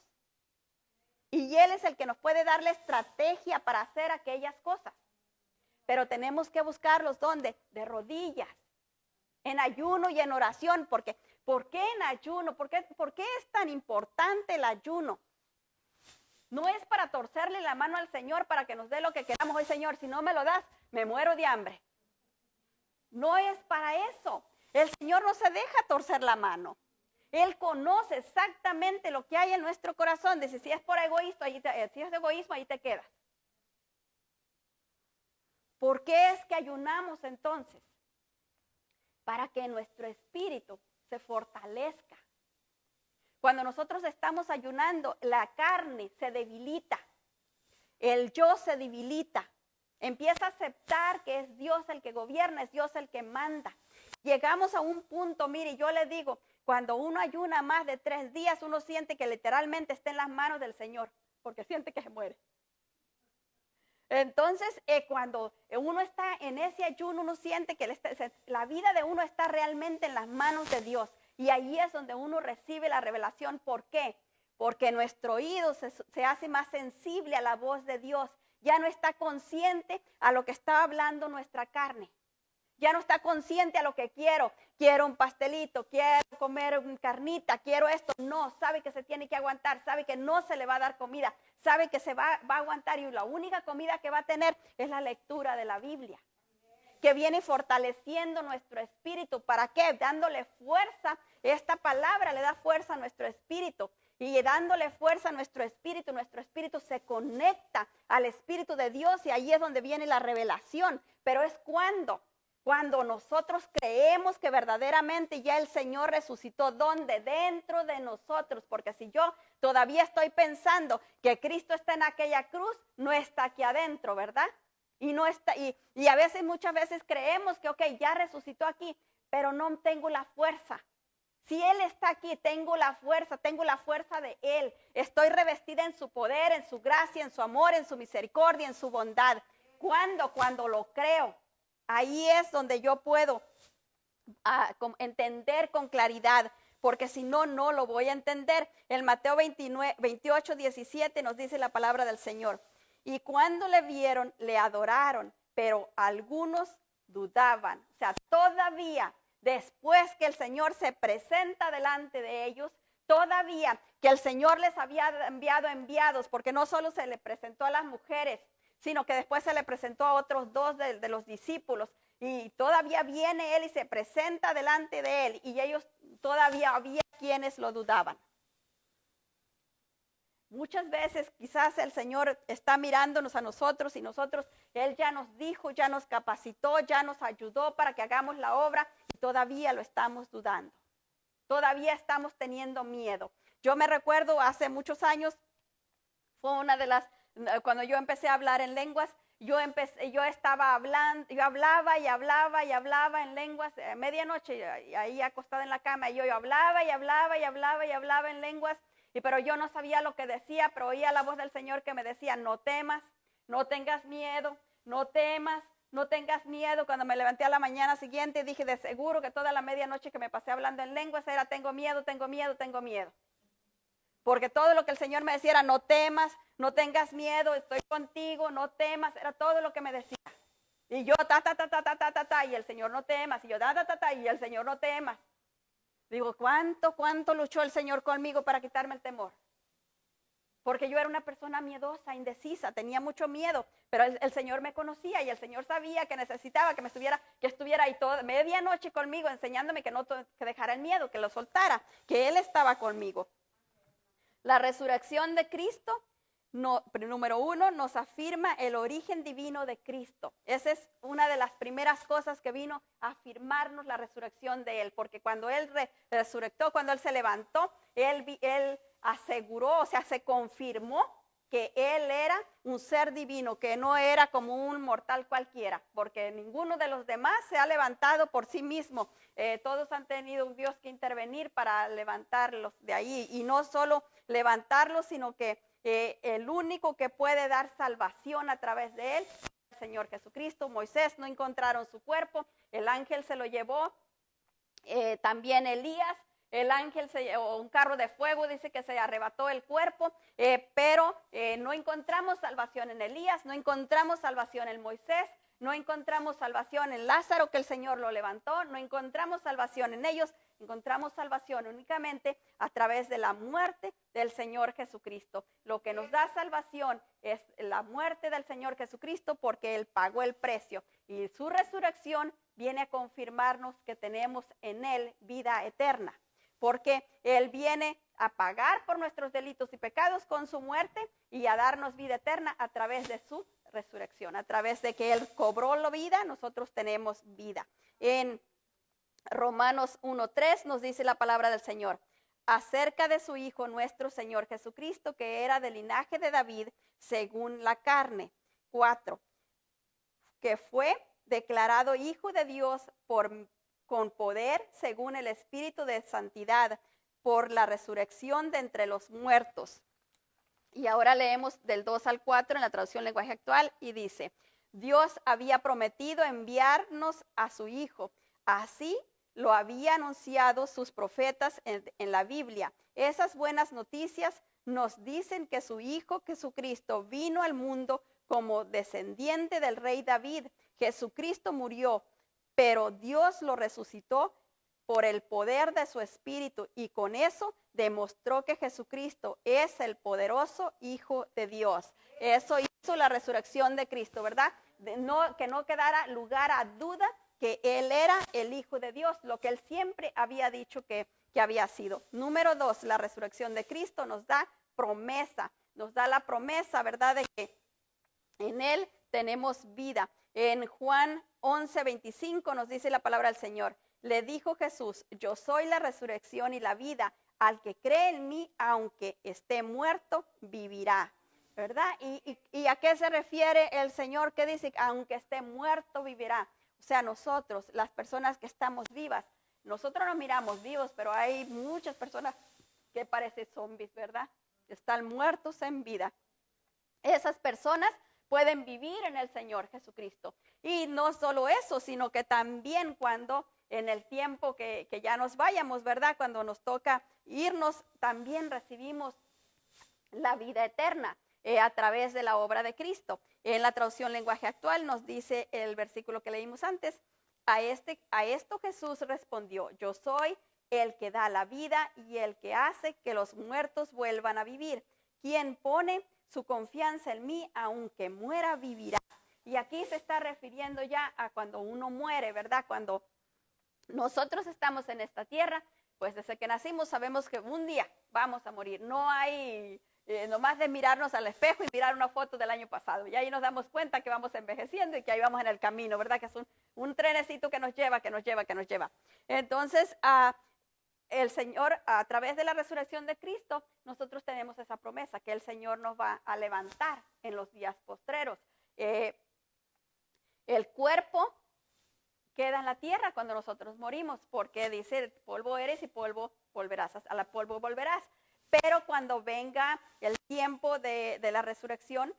Y Él es el que nos puede dar la estrategia para hacer aquellas cosas. Pero tenemos que buscarlos, ¿dónde? De rodillas, en ayuno y en oración. Porque, ¿por qué en ayuno? ¿Por qué es tan importante el ayuno? No es para torcerle la mano al Señor para que nos dé lo que queramos. Hoy, Señor, si no me lo das, me muero de hambre. No es para eso. El Señor no se deja torcer la mano. Él conoce exactamente lo que hay en nuestro corazón. Dice, si es por egoísmo, si es de egoísmo, ahí te quedas. ¿Por qué es que ayunamos entonces? Para que nuestro espíritu se fortalezca. Cuando nosotros estamos ayunando, la carne se debilita. El yo se debilita. Empieza a aceptar que es Dios el que gobierna, es Dios el que manda. Llegamos a un punto, mire, yo le digo, cuando uno ayuna más de 3 días, uno siente que literalmente está en las manos del Señor, porque siente que se muere. Entonces, cuando uno está en ese ayuno, uno siente que la vida de uno está realmente en las manos de Dios. Y ahí es donde uno recibe la revelación. ¿Por qué? Porque nuestro oído se hace más sensible a la voz de Dios. Ya no está consciente a lo que está hablando nuestra carne. Ya no está consciente a lo que quiero. Quiero un pastelito, quiero comer carnita, quiero esto. No, sabe que se tiene que aguantar, sabe que no se le va a dar comida, sabe que se va a aguantar y la única comida que va a tener es la lectura de la Biblia, que viene fortaleciendo nuestro espíritu. ¿Para qué? Dándole fuerza. Esta palabra le da fuerza a nuestro espíritu. Y dándole fuerza a nuestro espíritu se conecta al Espíritu de Dios y ahí es donde viene la revelación. Pero es cuando nosotros creemos que verdaderamente ya el Señor resucitó. ¿Dónde? Dentro de nosotros. Porque si yo todavía estoy pensando que Cristo está en aquella cruz, no está aquí adentro, ¿verdad? Y no está, y a veces, muchas veces creemos que, ok, ya resucitó aquí, pero no tengo la fuerza. Si Él está aquí, tengo la fuerza de Él. Estoy revestida en su poder, en su gracia, en su amor, en su misericordia, en su bondad. Cuando lo creo, ahí es donde yo puedo entender con claridad, porque si no, no lo voy a entender. En Mateo 28, 17 nos dice la palabra del Señor. Y cuando le vieron, le adoraron, pero algunos dudaban. O sea, todavía después que el Señor se presenta delante de ellos, todavía que el Señor les había enviado enviados, porque no solo se le presentó a las mujeres, sino que después se le presentó a otros 2 de los discípulos. Y todavía viene Él y se presenta delante de Él. Y ellos todavía había quienes lo dudaban. Muchas veces quizás el Señor está mirándonos a nosotros y nosotros, Él ya nos dijo, ya nos capacitó, ya nos ayudó para que hagamos la obra y todavía lo estamos dudando. Todavía estamos teniendo miedo. Yo me recuerdo hace muchos años, fue una de las, cuando yo empecé a hablar en lenguas, yo estaba hablando, yo hablaba en lenguas, medianoche, ahí acostada en la cama, y yo hablaba en lenguas. Pero yo no sabía lo que decía, pero oía la voz del Señor que me decía, no temas, no tengas miedo, no temas, no tengas miedo. Cuando me levanté a la mañana siguiente dije, de seguro que toda la medianoche que me pasé hablando en lenguas era tengo miedo. Porque todo lo que el Señor me decía era no temas, no tengas miedo, estoy contigo, no temas, era todo lo que me decía. Y yo y el Señor no temas, y yo y el Señor no temas. Digo, ¿cuánto luchó el Señor conmigo para quitarme el temor? porque yo era una persona miedosa, indecisa, tenía mucho miedo, pero el Señor me conocía y el Señor sabía que necesitaba que estuviera ahí toda medianoche conmigo, enseñándome que que dejara el miedo, que lo soltara, que Él estaba conmigo. La resurrección de Cristo, número 1, nos afirma el origen divino de Cristo. Esa es una de las primeras cosas que vino a afirmarnos la resurrección de Él, porque cuando Él resucitó, cuando Él se levantó, Él aseguró, o sea, se confirmó que Él era un ser divino, que no era como un mortal cualquiera, porque ninguno de los demás se ha levantado por sí mismo. Todos han tenido un Dios que intervenir para levantarlos de ahí, y no solo levantarlos, sino que el único que puede dar salvación a través de Él, el Señor Jesucristo. Moisés no encontraron su cuerpo, el ángel se lo llevó, también Elías. El ángel o un carro de fuego dice que se arrebató el cuerpo, pero no encontramos salvación en Elías, no encontramos salvación en Moisés, no encontramos salvación en Lázaro, que el Señor lo levantó, no encontramos salvación en ellos, encontramos salvación únicamente a través de la muerte del Señor Jesucristo. Lo que nos da salvación es la muerte del Señor Jesucristo, porque Él pagó el precio, y su resurrección viene a confirmarnos que tenemos en Él vida eterna, porque Él viene a pagar por nuestros delitos y pecados con su muerte y a darnos vida eterna a través de su resurrección. A través de que Él cobró la vida, nosotros tenemos vida. En Romanos 1:3 nos dice la palabra del Señor acerca de su Hijo nuestro Señor Jesucristo, que era del linaje de David según la carne. 4, que fue declarado Hijo de Dios con poder según el Espíritu de santidad por la resurrección de entre los muertos. Y ahora leemos del 2 al 4 en la traducción lenguaje actual, y dice: Dios había prometido enviarnos a su Hijo. Así lo había anunciado sus profetas en la Biblia. Esas buenas noticias nos dicen que su Hijo Jesucristo vino al mundo como descendiente del rey David. Jesucristo murió, pero Dios lo resucitó por el poder de su Espíritu, y con eso demostró que Jesucristo es el poderoso Hijo de Dios. Eso hizo la resurrección de Cristo, ¿verdad? Que no quedara lugar a duda que Él era el Hijo de Dios, lo que Él siempre había dicho que había sido. Número 2, la resurrección de Cristo nos da promesa, nos da la promesa, ¿verdad?, de que en Él tenemos vida. En Juan 11:25 nos dice la palabra del Señor: le dijo Jesús, yo soy la resurrección y la vida, al que cree en mí, aunque esté muerto, vivirá, ¿verdad? ¿Y a qué se refiere el Señor? ¿Qué dice? Aunque esté muerto, vivirá. O sea, nosotros, las personas que estamos vivas, nosotros nos miramos vivos, pero hay muchas personas que parecen zombies, ¿verdad? Están muertos en vida. Esas personas pueden vivir en el Señor Jesucristo. Y no solo eso, sino que también cuando en el tiempo que ya nos vayamos, ¿verdad?, cuando nos toca irnos, también recibimos la vida eterna a través de la obra de Cristo. En la traducción lenguaje actual nos dice el versículo que leímos antes: a esto Jesús respondió: yo soy el que da la vida y el que hace que los muertos vuelvan a vivir. Quien pone su confianza en mí, aunque muera, vivirá. Y aquí se está refiriendo ya a cuando uno muere, ¿verdad? Cuando nosotros estamos en esta tierra, pues desde que nacimos sabemos que un día vamos a morir. No hay nomás de mirarnos al espejo y mirar una foto del año pasado. Y ahí nos damos cuenta que vamos envejeciendo y que ahí vamos en el camino, ¿verdad? Que es un trenecito que nos lleva. Entonces, el Señor, a través de la resurrección de Cristo, nosotros tenemos esa promesa que el Señor nos va a levantar en los días postreros. El cuerpo queda en la tierra cuando nosotros morimos, porque dice: polvo eres y polvo volverás, a la polvo volverás. Pero cuando venga el tiempo de la resurrección,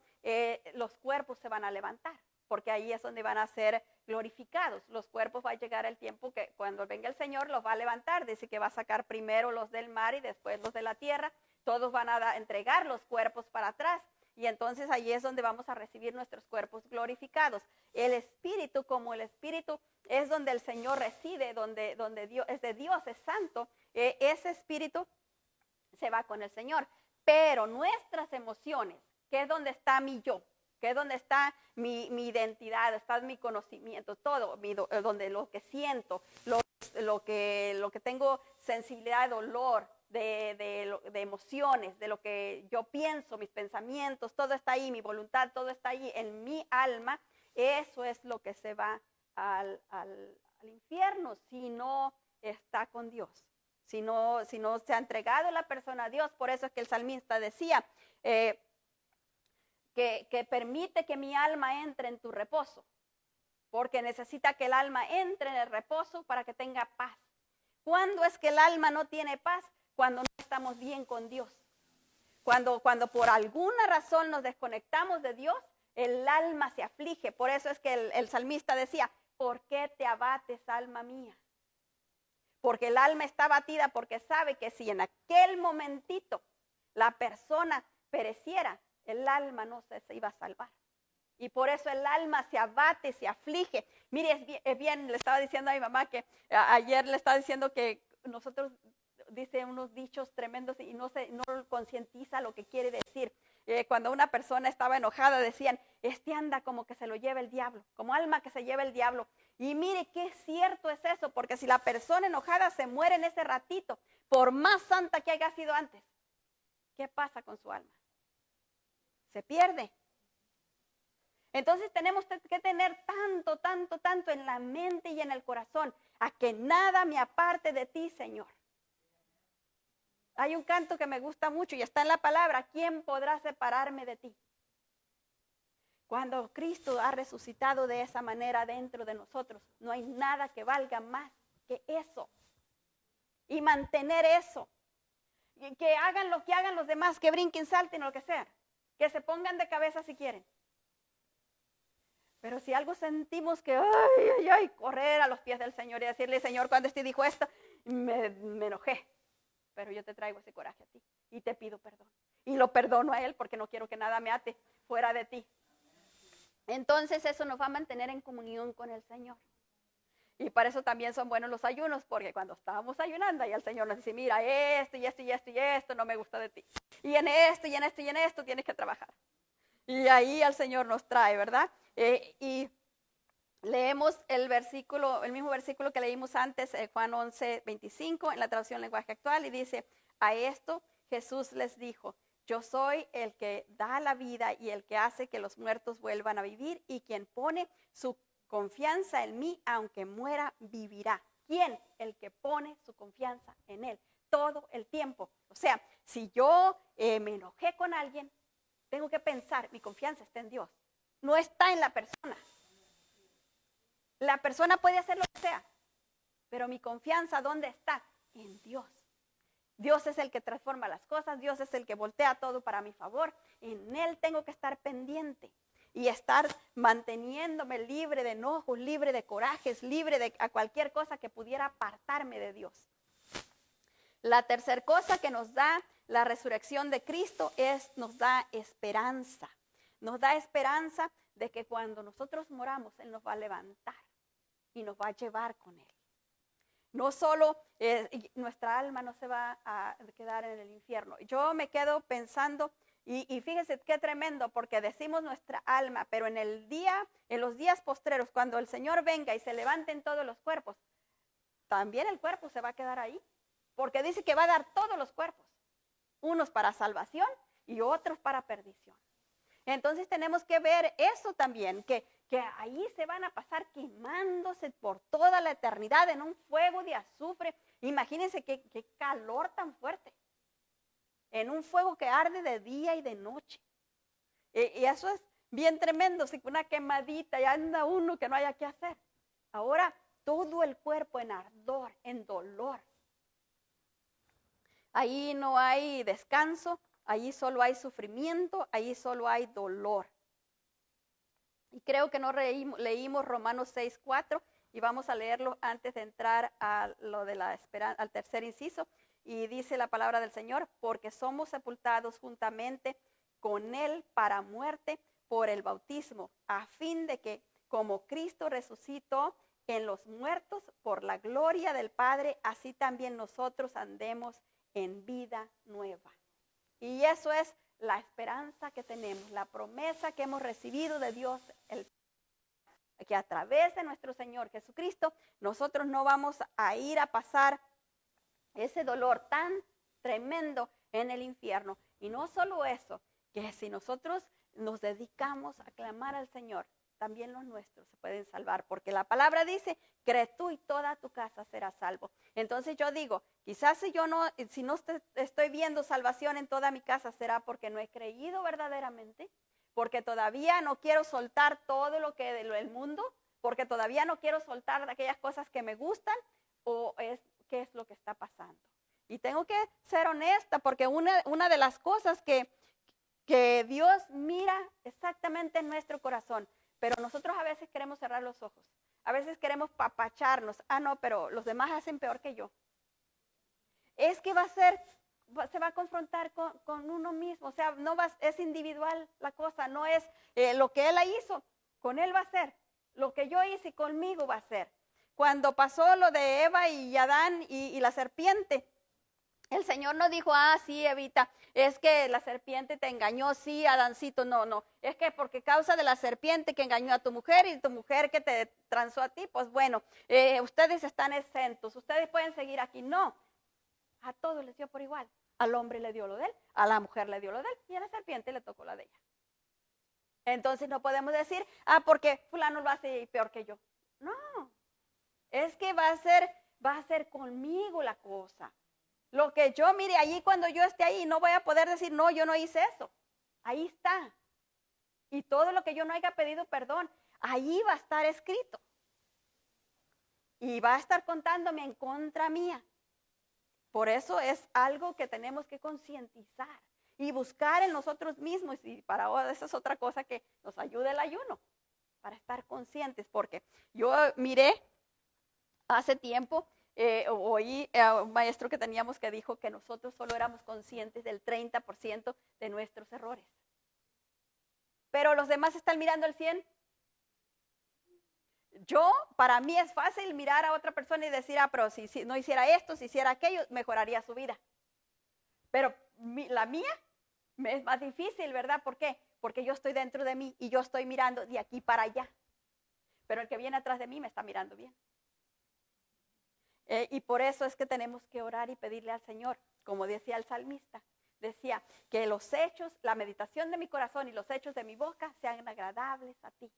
los cuerpos se van a levantar, porque ahí es donde van a ser glorificados. Los cuerpos, va a llegar el tiempo que cuando venga el Señor los va a levantar. Dice que va a sacar primero los del mar y después los de la tierra. Todos van a entregar los cuerpos para atrás. Y entonces ahí es donde vamos a recibir nuestros cuerpos glorificados. El Espíritu, como el Espíritu es donde el Señor reside, donde Dios es de Dios, es santo, ese Espíritu se va con el Señor. Pero nuestras emociones, que es donde está mi yo, que es donde está mi identidad, está mi conocimiento, todo, donde lo que siento, lo que tengo sensibilidad de dolor, de emociones, de lo que yo pienso, mis pensamientos, todo está ahí, mi voluntad, todo está ahí en mi alma. Eso es lo que se va al infierno si no está con Dios, si no se ha entregado la persona a Dios. Por eso es que el salmista decía que permite que mi alma entre en tu reposo, porque necesita que el alma entre en el reposo para que tenga paz. ¿Cuándo es que el alma no tiene paz? Cuando no estamos bien con Dios. Cuando por alguna razón nos desconectamos de Dios, el alma se aflige. Por eso es que el salmista decía, ¿por qué te abates, alma mía? Porque el alma está abatida porque sabe que si en aquel momentito la persona pereciera, el alma no se iba a salvar. Y por eso el alma se abate, se aflige. Mire, es bien, le estaba diciendo a mi mamá que ayer le estaba diciendo que nosotros dice unos dichos tremendos y no concientiza lo que quiere decir. Cuando una persona estaba enojada decían, anda como que se lo lleva el diablo, como alma que se lleva el diablo. Y mire qué cierto es eso, porque si la persona enojada se muere en ese ratito, por más santa que haya sido antes, ¿qué pasa con su alma? Se pierde. Entonces tenemos que tener tanto en la mente y en el corazón, a que nada me aparte de ti, Señor. Hay un canto que me gusta mucho y está en la palabra, ¿quién podrá separarme de ti? Cuando Cristo ha resucitado de esa manera dentro de nosotros, no hay nada que valga más que eso. Y mantener eso. Y que hagan lo que hagan los demás, que brinquen, salten, lo que sea. Que se pongan de cabeza si quieren. Pero si algo sentimos que, correr a los pies del Señor y decirle, Señor, cuando este dijo esto, me enojé. Pero yo te traigo ese coraje a ti y te pido perdón. Y lo perdono a Él porque no quiero que nada me ate fuera de ti. Entonces eso nos va a mantener en comunión con el Señor. Y para eso también son buenos los ayunos, porque cuando estábamos ayunando, ahí el Señor nos dice, mira, esto no me gusta de ti. Y en esto tienes que trabajar. Y ahí el Señor nos trae, ¿verdad? Y leemos el mismo versículo que leímos antes, Juan 11:25, en la traducción lenguaje actual, y dice, a esto Jesús les dijo, yo soy el que da la vida y el que hace que los muertos vuelvan a vivir, y quien pone su confianza en mí, aunque muera, vivirá. ¿Quién? El que pone su confianza en Él todo el tiempo. O sea, si yo me enojé con alguien, tengo que pensar, mi confianza está en Dios, no está en la persona. La persona puede hacer lo que sea, pero mi confianza, ¿dónde está? En Dios. Dios es el que transforma las cosas, Dios es el que voltea todo para mi favor. En Él tengo que estar pendiente y estar manteniéndome libre de enojos, libre de corajes, libre de a cualquier cosa que pudiera apartarme de Dios. La tercera cosa que nos da la resurrección de Cristo nos da esperanza. Nos da esperanza de que cuando nosotros moramos, Él nos va a levantar y nos va a llevar con Él. No solo nuestra alma no se va a quedar en el infierno. Yo me quedo pensando, y fíjense qué tremendo, porque decimos nuestra alma, pero en los días postreros, cuando el Señor venga y se levanten todos los cuerpos, también el cuerpo se va a quedar ahí, porque dice que va a dar todos los cuerpos, unos para salvación y otros para perdición. Entonces tenemos que ver eso también, que ahí se van a pasar quemándose por toda la eternidad en un fuego de azufre. Imagínense qué calor tan fuerte. En un fuego que arde de día y de noche. Y eso es bien tremendo, si una quemadita y anda uno que no haya qué hacer. Ahora todo el cuerpo en ardor, en dolor. Ahí no hay descanso. Allí solo hay sufrimiento, allí solo hay dolor. Y creo que no leímos Romanos 6:4 y vamos a leerlo antes de entrar a lo de la esperanza, al tercer inciso. Y dice la palabra del Señor, porque somos sepultados juntamente con Él para muerte por el bautismo, a fin de que como Cristo resucitó en los muertos por la gloria del Padre, así también nosotros andemos en vida nueva. Y eso es la esperanza que tenemos, la promesa que hemos recibido de Dios, que a través de nuestro Señor Jesucristo, nosotros no vamos a ir a pasar ese dolor tan tremendo en el infierno. Y no solo eso, que si nosotros nos dedicamos a clamar al Señor, también los nuestros se pueden salvar, porque la palabra dice, cree tú y toda tu casa será salvo. Entonces yo digo, quizás si no estoy viendo salvación en toda mi casa, será porque no he creído verdaderamente, porque todavía no quiero soltar todo lo que del mundo, porque todavía no quiero soltar aquellas cosas que me gustan, o qué es lo que está pasando. Y tengo que ser honesta, porque una de las cosas que Dios mira exactamente en nuestro corazón, pero nosotros a veces queremos cerrar los ojos, a veces queremos papacharnos, no, pero los demás hacen peor que yo. Es que se va a confrontar con uno mismo, o sea, es individual la cosa, no es lo que él hizo, con él va a ser, lo que yo hice conmigo va a ser. Cuando pasó lo de Eva y Adán y la serpiente, el Señor no dijo, sí, Evita, es que la serpiente te engañó, sí, Adancito, no, es que porque causa de la serpiente que engañó a tu mujer y tu mujer que te transó a ti, pues bueno, ustedes están exentos, ustedes pueden seguir aquí. No, a todos les dio por igual. Al hombre le dio lo de él, a la mujer le dio lo de él y a la serpiente le tocó la de ella. Entonces no podemos decir, porque fulano lo hace peor que yo. No, es que va a ser conmigo la cosa. Lo que yo mire allí cuando yo esté ahí, no voy a poder decir, no, yo no hice eso. Ahí está. Y todo lo que yo no haya pedido perdón, ahí va a estar escrito. Y va a estar contándome en contra mía. Por eso es algo que tenemos que concientizar y buscar en nosotros mismos. Y para eso es otra cosa que nos ayuda el ayuno, para estar conscientes. Porque yo miré hace tiempo, oí a un maestro que teníamos que dijo que nosotros solo éramos conscientes del 30% de nuestros errores. Pero los demás están mirando el 100%. Para mí es fácil mirar a otra persona y decir, pero si no hiciera esto, si hiciera aquello, mejoraría su vida. Pero la mía es más difícil, ¿verdad? ¿Por qué? Porque yo estoy dentro de mí y yo estoy mirando de aquí para allá. Pero el que viene atrás de mí me está mirando bien. Y por eso es que tenemos que orar y pedirle al Señor, como decía el salmista, decía que los hechos, la meditación de mi corazón y los hechos de mi boca sean agradables a ti.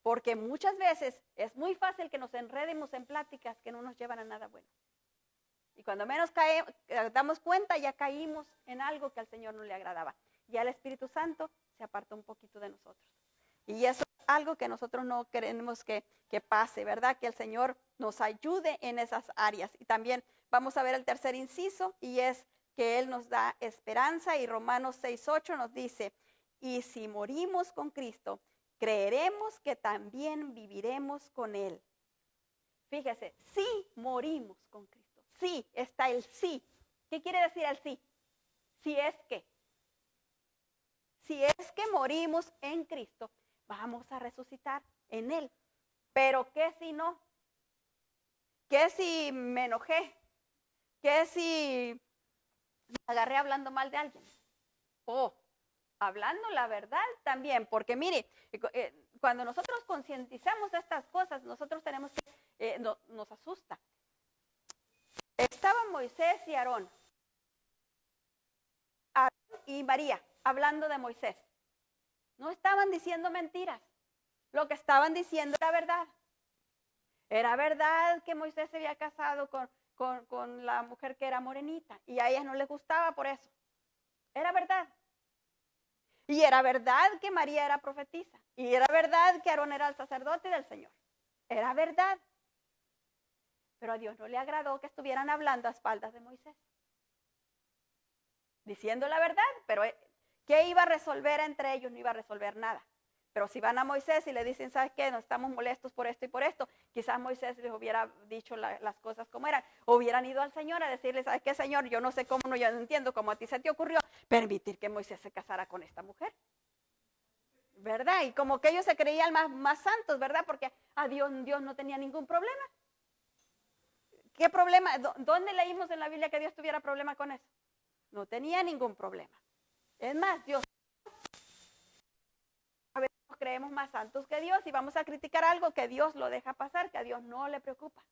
Porque muchas veces es muy fácil que nos enredemos en pláticas que no nos llevan a nada bueno. Y cuando menos damos cuenta, ya caímos en algo que al Señor no le agradaba. Ya el Espíritu Santo se apartó un poquito de nosotros. Y eso es algo que nosotros no queremos que pase, ¿verdad? Que el Señor nos ayude en esas áreas. Y también vamos a ver el tercer inciso, y es que Él nos da esperanza. Y Romanos 6:8 nos dice, y si morimos con Cristo, creeremos que también viviremos con Él. Fíjese, si morimos con Cristo. Sí, está el sí. ¿Qué quiere decir el sí? Si es que morimos en Cristo, vamos a resucitar en Él. Pero ¿qué si no? ¿Qué si me enojé? ¿Qué si me agarré hablando mal de alguien? Hablando la verdad también, porque mire, cuando nosotros concientizamos estas cosas, nosotros tenemos que, nos asusta. Estaban Moisés y Aarón y María hablando de Moisés. No estaban diciendo mentiras. Lo que estaban diciendo era verdad. Era verdad que Moisés se había casado con la mujer que era morenita y a ellas no les gustaba por eso. Era verdad. Y era verdad que María era profetisa. Y era verdad que Aarón era el sacerdote del Señor. Era verdad. Pero a Dios no le agradó que estuvieran hablando a espaldas de Moisés. Diciendo la verdad, pero ¿qué iba a resolver entre ellos? No iba a resolver nada. Pero si van a Moisés y le dicen, ¿sabes qué? Nos estamos molestos por esto y por esto. Quizás Moisés les hubiera dicho las cosas como eran. O hubieran ido al Señor a decirle, ¿sabes qué, Señor? Yo no sé cómo, yo no entiendo cómo a ti se te ocurrió permitir que Moisés se casara con esta mujer. ¿Verdad? Y como que ellos se creían más santos, ¿verdad? Porque a Dios no tenía ningún problema. ¿Qué problema? ¿Dónde leímos en la Biblia que Dios tuviera problema con eso? no tenía ningún problema. Es más, Dios, a veces nos creemos más santos que Dios y vamos a criticar algo que Dios lo deja pasar, que a Dios no le preocupa.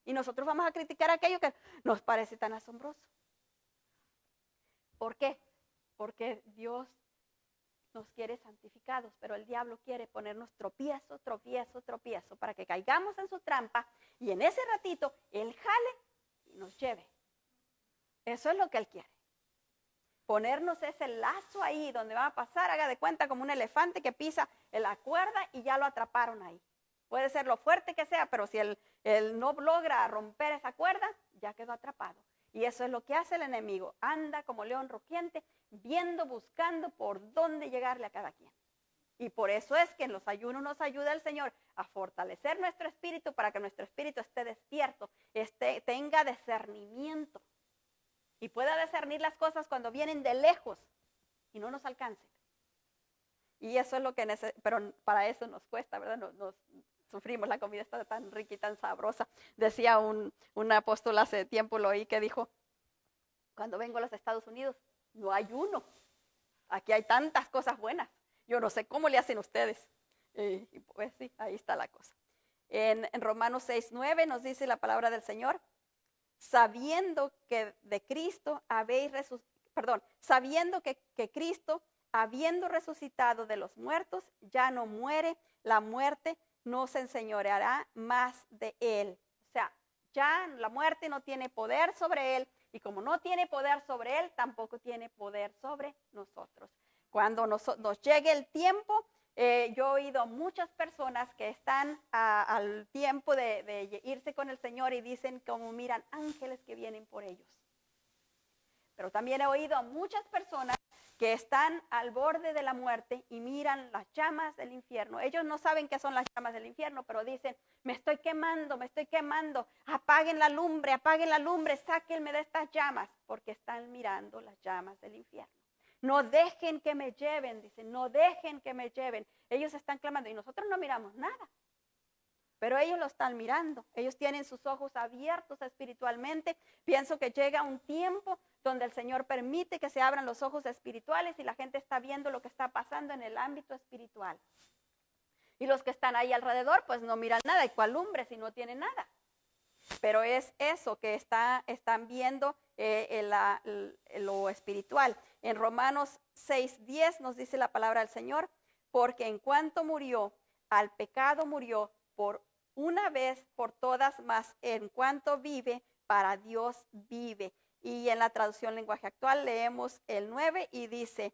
Y nosotros vamos a criticar aquello que nos parece tan asombroso. ¿Por qué? Porque Dios nos quiere santificados, pero el diablo quiere ponernos tropiezo, tropiezo, tropiezo, para que caigamos en su trampa y en ese ratito Él jale y nos lleve. Eso es lo que Él quiere. Ponernos ese lazo ahí donde va a pasar, haga de cuenta como un elefante que pisa en la cuerda y ya lo atraparon ahí. Puede ser lo fuerte que sea, pero si él no logra romper esa cuerda, ya quedó atrapado. Y eso es lo que hace el enemigo. Anda como león rugiente, viendo, buscando por dónde llegarle a cada quien. Y por eso es que en los ayunos nos ayuda el Señor a fortalecer nuestro espíritu para que nuestro espíritu esté despierto, tenga discernimiento y pueda discernir las cosas cuando vienen de lejos y no nos alcancen. Y eso es lo que pero para eso nos cuesta, ¿verdad? Nos sufrimos, la comida está tan rica y tan sabrosa. Decía un apóstol hace tiempo, lo oí, que dijo, cuando vengo a los Estados Unidos, no hay uno. Aquí hay tantas cosas buenas. Yo no sé cómo le hacen ustedes. Y pues sí, ahí está la cosa. En Romanos 6:9 nos dice la palabra del Señor, sabiendo que de Cristo sabiendo que Cristo, habiendo resucitado de los muertos, ya no muere, la muerte no se enseñoreará más de él. O sea, ya la muerte no tiene poder sobre él, y como no tiene poder sobre él, tampoco tiene poder sobre nosotros. Cuando nos llegue el tiempo, yo he oído muchas personas que están al tiempo de irse con el Señor y dicen como miran ángeles que vienen por ellos. Pero también he oído a muchas personas que están al borde de la muerte y miran las llamas del infierno. Ellos no saben qué son las llamas del infierno, pero dicen, me estoy quemando, apaguen la lumbre, sáquenme de estas llamas, porque están mirando las llamas del infierno. No dejen que me lleven, dicen, no dejen que me lleven. Ellos están clamando y nosotros no miramos nada. Pero ellos lo están mirando, ellos tienen sus ojos abiertos espiritualmente. Pienso que llega un tiempo donde el Señor permite que se abran los ojos espirituales y la gente está viendo lo que está pasando en el ámbito espiritual. Y los que están ahí alrededor, pues no miran nada, y cuál lumbre si no tienen nada. Pero es eso que están viendo lo espiritual. En Romanos 6:10 nos dice la palabra del Señor, porque en cuanto murió, al pecado murió por una vez por todas, mas en cuanto vive, para Dios vive. Y en la traducción lenguaje actual leemos el 9 y dice,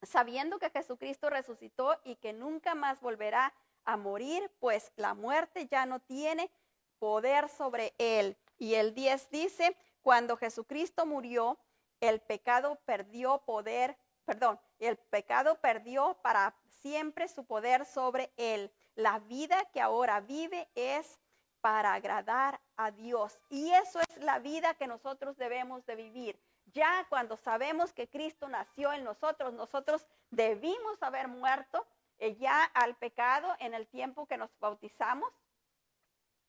sabiendo que Jesucristo resucitó y que nunca más volverá a morir, pues la muerte ya no tiene poder sobre él. Y el 10 dice, cuando Jesucristo murió, el pecado perdió para siempre su poder sobre él. La vida que ahora vive es para agradar a Dios. Y eso es la vida que nosotros debemos de vivir. Ya cuando sabemos que Cristo nació en nosotros, nosotros debimos haber muerto ya al pecado en el tiempo que nos bautizamos.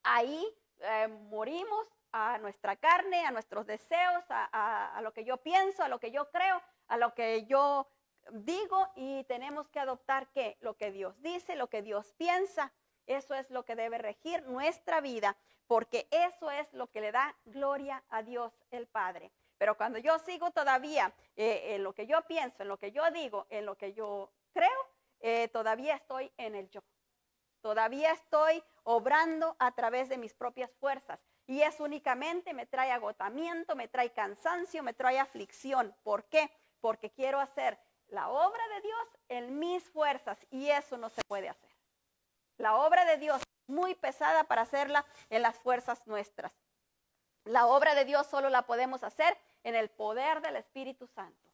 Ahí morimos a nuestra carne, a nuestros deseos, a lo que yo pienso, a lo que yo creo, a lo que yo digo, y tenemos que adoptar ¿qué? Lo que Dios dice, lo que Dios piensa. Eso es lo que debe regir nuestra vida, porque eso es lo que le da gloria a Dios el Padre. Pero cuando yo sigo todavía en lo que yo pienso, en lo que yo digo, en lo que yo creo, todavía estoy en el yo. Todavía estoy obrando a través de mis propias fuerzas. Y eso únicamente me trae agotamiento, me trae cansancio, me trae aflicción. ¿Por qué? Porque quiero hacer la obra de Dios en mis fuerzas y eso no se puede hacer. La obra de Dios es muy pesada para hacerla en las fuerzas nuestras. La obra de Dios solo la podemos hacer en el poder del Espíritu Santo.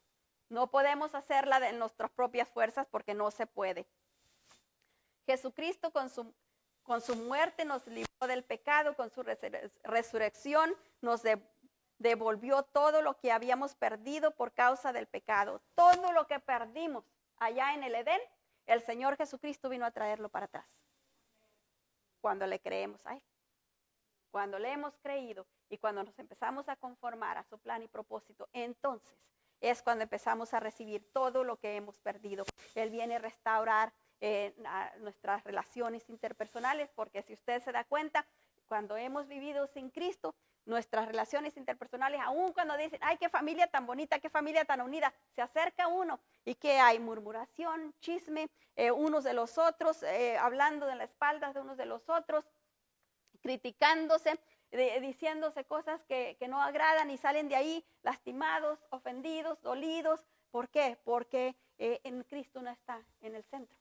No podemos hacerla en nuestras propias fuerzas porque no se puede. Jesucristo con su muerte nos libró del pecado, con su resurrección nos devolvió todo lo que habíamos perdido por causa del pecado. Todo lo que perdimos allá en el Edén, el Señor Jesucristo vino a traerlo para atrás. Cuando le creemos a Él. Cuando le hemos creído Y cuando nos empezamos a conformar a su plan y propósito, entonces es cuando empezamos a recibir todo lo que hemos perdido. Él viene a restaurar nuestras relaciones interpersonales, porque si usted se da cuenta, cuando hemos vivido sin Cristo, nuestras relaciones interpersonales, aun cuando dicen, ay, qué familia tan bonita, qué familia tan unida, se acerca uno y que hay murmuración, chisme, unos de los otros, hablando de las espaldas de unos de los otros, criticándose, diciéndose cosas que no agradan y salen de ahí lastimados, ofendidos, dolidos. ¿Por qué? Porque en Cristo no está en el centro.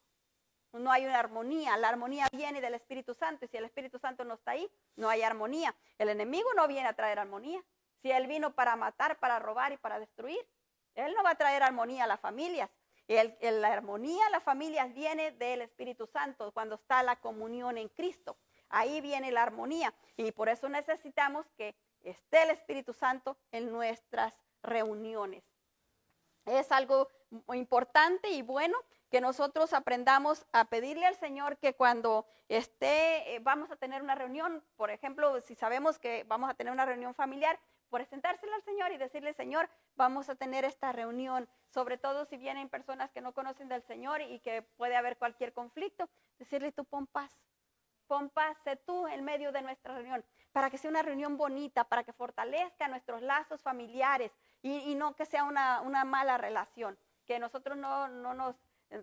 No hay una armonía. La armonía viene del Espíritu Santo y si el Espíritu Santo no está ahí, no hay armonía. El enemigo no viene a traer armonía. Si él vino para matar, para robar y para destruir, él no va a traer armonía a las familias. La armonía a las familias viene del Espíritu Santo cuando está la comunión en Cristo. Ahí viene la armonía y por eso necesitamos que esté el Espíritu Santo en nuestras reuniones. Es algo importante y bueno que nosotros aprendamos a pedirle al Señor que cuando vamos a tener una reunión, por ejemplo, si sabemos que vamos a tener una reunión familiar, presentársela al Señor y decirle, Señor, vamos a tener esta reunión, sobre todo si vienen personas que no conocen del Señor y que puede haber cualquier conflicto, decirle tú pon paz, sé tú en medio de nuestra reunión, para que sea una reunión bonita, para que fortalezca nuestros lazos familiares y no que sea una mala relación, que nosotros no nos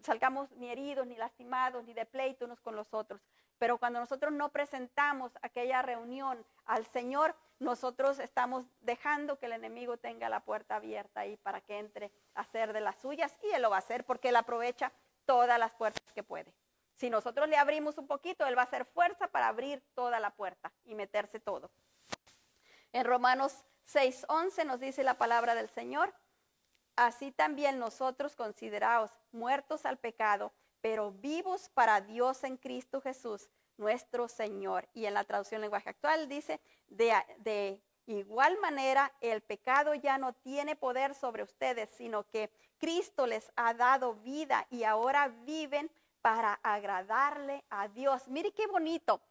salgamos ni heridos, ni lastimados, ni de pleito unos con los otros. Pero cuando nosotros no presentamos aquella reunión al Señor, nosotros estamos dejando que el enemigo tenga la puerta abierta ahí para que entre a hacer de las suyas, y él lo va a hacer porque él aprovecha todas las puertas que puede. Si nosotros le abrimos un poquito, él va a hacer fuerza para abrir toda la puerta y meterse todo. En Romanos 6:11 nos dice la palabra del Señor, así también nosotros consideraos muertos al pecado, pero vivos para Dios en Cristo Jesús, nuestro Señor. Y en la traducción lenguaje actual dice, de igual manera el pecado ya no tiene poder sobre ustedes, sino que Cristo les ha dado vida y ahora viven para agradarle a Dios. Mire qué bonito,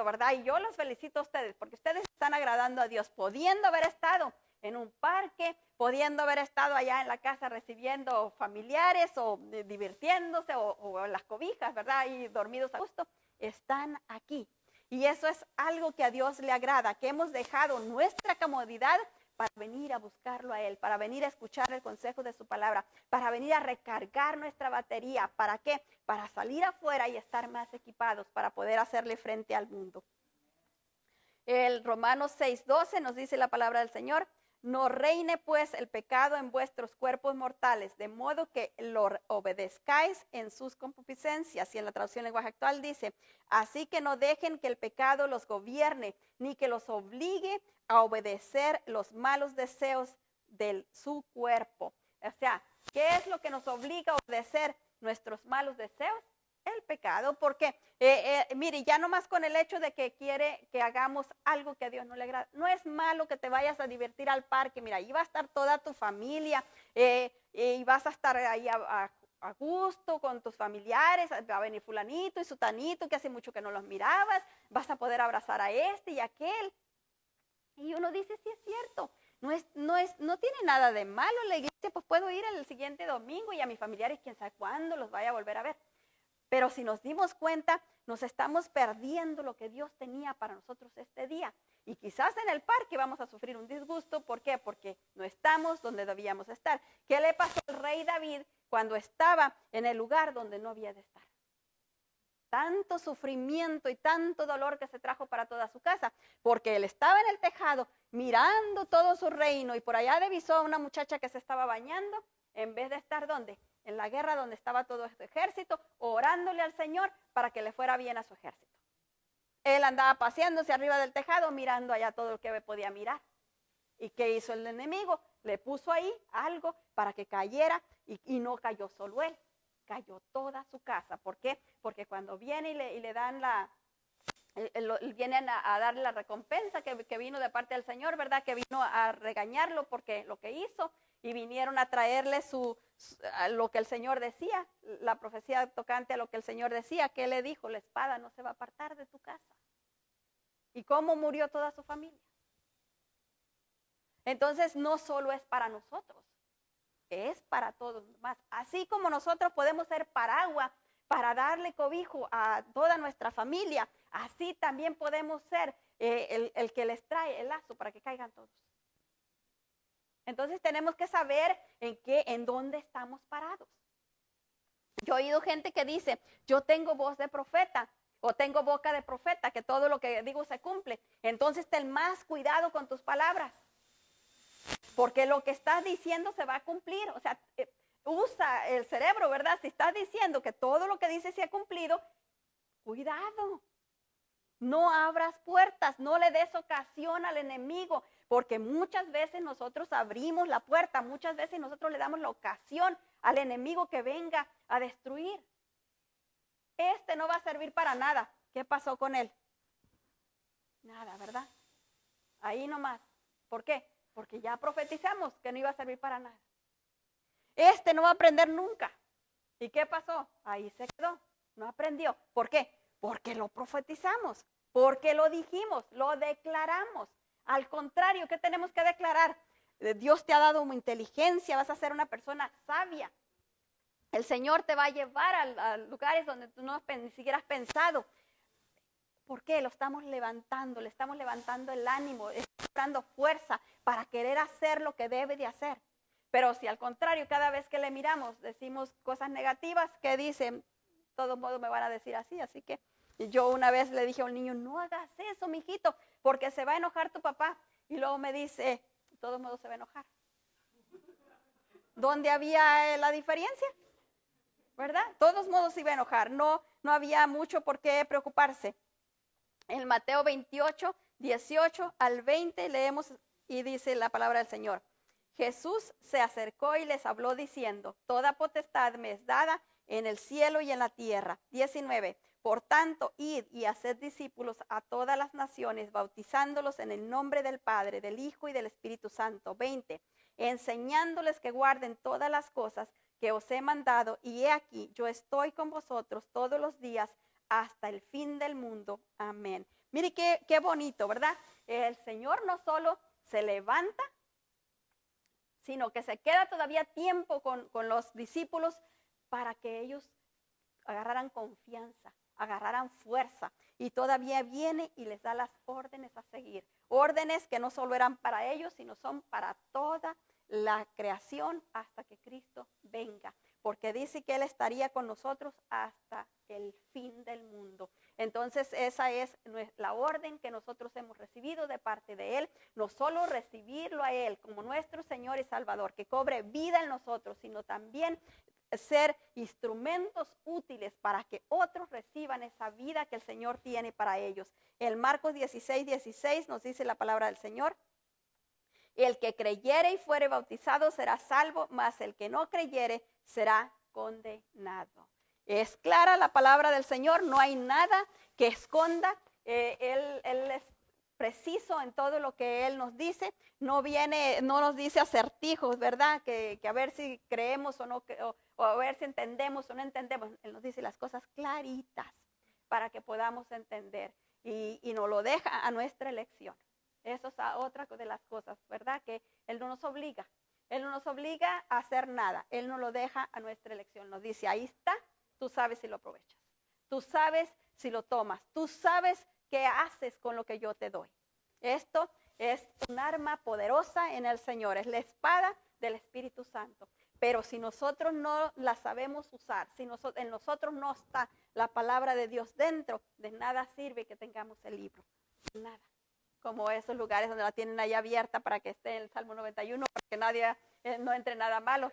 ¿verdad? Y yo los felicito a ustedes porque ustedes están agradando a Dios, pudiendo haber estado en un parque, pudiendo haber estado allá en la casa recibiendo familiares o divirtiéndose o en las cobijas, ¿verdad? Y dormidos a gusto, están aquí. Y eso es algo que a Dios le agrada, que hemos dejado nuestra comodidad para venir a buscarlo a Él, para venir a escuchar el consejo de su palabra, para venir a recargar nuestra batería. ¿Para qué? Para salir afuera y estar más equipados, para poder hacerle frente al mundo. El Romanos 6:12 nos dice la palabra del Señor, no reine pues el pecado en vuestros cuerpos mortales, de modo que lo obedezcáis en sus concupiscencias. Y en la traducción lenguaje actual dice, así que no dejen que el pecado los gobierne, ni que los obligue a obedecer los malos deseos de su cuerpo. O sea, ¿qué es lo que nos obliga a obedecer nuestros malos deseos? El pecado, porque mire, ya nomás con el hecho de que quiere que hagamos algo que a Dios no le agrada, no es malo que te vayas a divertir al parque, mira, ahí va a estar toda tu familia y vas a estar ahí a gusto con tus familiares, va a venir fulanito y sutanito que hace mucho que no los mirabas, vas a poder abrazar a este y a aquel. Y uno dice, sí es cierto, no tiene nada de malo la iglesia, pues puedo ir el siguiente domingo y a mis familiares quién sabe cuándo los vaya a volver a ver. Pero si nos dimos cuenta, nos estamos perdiendo lo que Dios tenía para nosotros este día. Y quizás en el parque vamos a sufrir un disgusto. ¿Por qué? Porque no estamos donde debíamos estar. ¿Qué le pasó al rey David cuando estaba en el lugar donde no había de estar? Tanto sufrimiento y tanto dolor que se trajo para toda su casa, porque él estaba en el tejado mirando todo su reino y por allá divisó a una muchacha que se estaba bañando, en vez de estar ¿dónde? En la guerra donde estaba todo este ejército, orándole al Señor para que le fuera bien a su ejército. Él andaba paseándose arriba del tejado, mirando allá todo lo que podía mirar. ¿Y qué hizo el enemigo? Le puso ahí algo para que cayera y no cayó solo él, cayó toda su casa. ¿Por qué? Porque cuando viene y le dan vienen a darle la recompensa que vino de parte del Señor, ¿verdad? Que vino a regañarlo porque lo que hizo y vinieron a traerle lo que el Señor decía, la profecía tocante a lo que el Señor decía, que él le dijo, la espada no se va a apartar de tu casa. ¿Y cómo murió toda su familia? Entonces no solo es para nosotros, es para todos más. Así como nosotros podemos ser paraguas para darle cobijo a toda nuestra familia, así también podemos ser el que les trae el lazo para que caigan todos. Entonces tenemos que saber en dónde estamos parados. Yo he oído gente que dice, yo tengo voz de profeta o tengo boca de profeta, que todo lo que digo se cumple. Entonces ten más cuidado con tus palabras, porque lo que estás diciendo se va a cumplir. O sea, usa el cerebro, ¿verdad? Si estás diciendo que todo lo que dices se ha cumplido, cuidado. No abras puertas, no le des ocasión al enemigo, porque muchas veces nosotros abrimos la puerta, muchas veces nosotros le damos la ocasión al enemigo que venga a destruir. Este no va a servir para nada. ¿Qué pasó con él? Nada, ¿verdad? Ahí nomás. ¿Por qué? Porque ya profetizamos que no iba a servir para nada. Este no va a aprender nunca. ¿Y qué pasó? Ahí se quedó. No aprendió. ¿Por qué? Porque lo profetizamos, porque lo dijimos, lo declaramos. Al contrario, ¿qué tenemos que declarar? Dios te ha dado una inteligencia, vas a ser una persona sabia. El Señor te va a llevar a lugares donde tú no ni siquiera has pensado. ¿Por qué? Lo estamos levantando, le estamos levantando el ánimo, estamos dando fuerza para querer hacer lo que debe de hacer. Pero si al contrario, cada vez que le miramos, decimos cosas negativas, ¿qué dicen? De todos modos me van a decir así, así que yo una vez le dije a un niño, no hagas eso, mijito, porque se va a enojar tu papá. Y luego me dice, de todos modos se va a enojar. ¿Dónde había la diferencia? ¿Verdad? De todos modos se iba a enojar, no había mucho por qué preocuparse. En Mateo 28, 18 al 20 leemos y dice la palabra del Señor. Jesús se acercó y les habló diciendo, toda potestad me es dada en el cielo y en la tierra. 19. Por tanto, id y haced discípulos a todas las naciones, bautizándolos en el nombre del Padre, del Hijo y del Espíritu Santo. 20. Enseñándoles que guarden todas las cosas que os he mandado, y he aquí, yo estoy con vosotros todos los días hasta el fin del mundo. Amén. Mire qué bonito, ¿verdad? El Señor no solo se levanta, sino que se queda todavía tiempo con los discípulos para que ellos agarraran confianza, agarraran fuerza, y todavía viene y les da las órdenes a seguir. Órdenes que no solo eran para ellos, sino son para toda la creación hasta que Cristo venga, porque dice que Él estaría con nosotros hasta el fin del mundo. Entonces esa es la orden que nosotros hemos recibido de parte de Él, no solo recibirlo a Él como nuestro Señor y Salvador, que cobre vida en nosotros, sino también ser instrumentos útiles para que otros reciban esa vida que el Señor tiene para ellos. En Marcos 16, 16 nos dice la palabra del Señor. El que creyere y fuere bautizado será salvo, mas el que no creyere será condenado. Es clara la palabra del Señor, no hay nada que esconda. Él es preciso en todo lo que Él nos dice. No nos dice acertijos, ¿verdad? Que a ver si creemos o no, o a ver si entendemos o no entendemos. Él nos dice las cosas claritas para que podamos entender, y nos lo deja a nuestra elección. Eso es otra de las cosas, ¿verdad? Que Él no nos obliga. Él no nos obliga a hacer nada. Él nos lo deja a nuestra elección. Nos dice, ahí está, tú sabes si lo aprovechas. Tú sabes si lo tomas. Tú sabes qué haces con lo que yo te doy. Esto es un arma poderosa en el Señor. Es la espada del Espíritu Santo. Pero si nosotros no la sabemos usar, si en nosotros no está la palabra de Dios dentro, de nada sirve que tengamos el libro. Nada. Como esos lugares donde la tienen ahí abierta para que esté en el Salmo 91, para que nadie, no entre nada malo.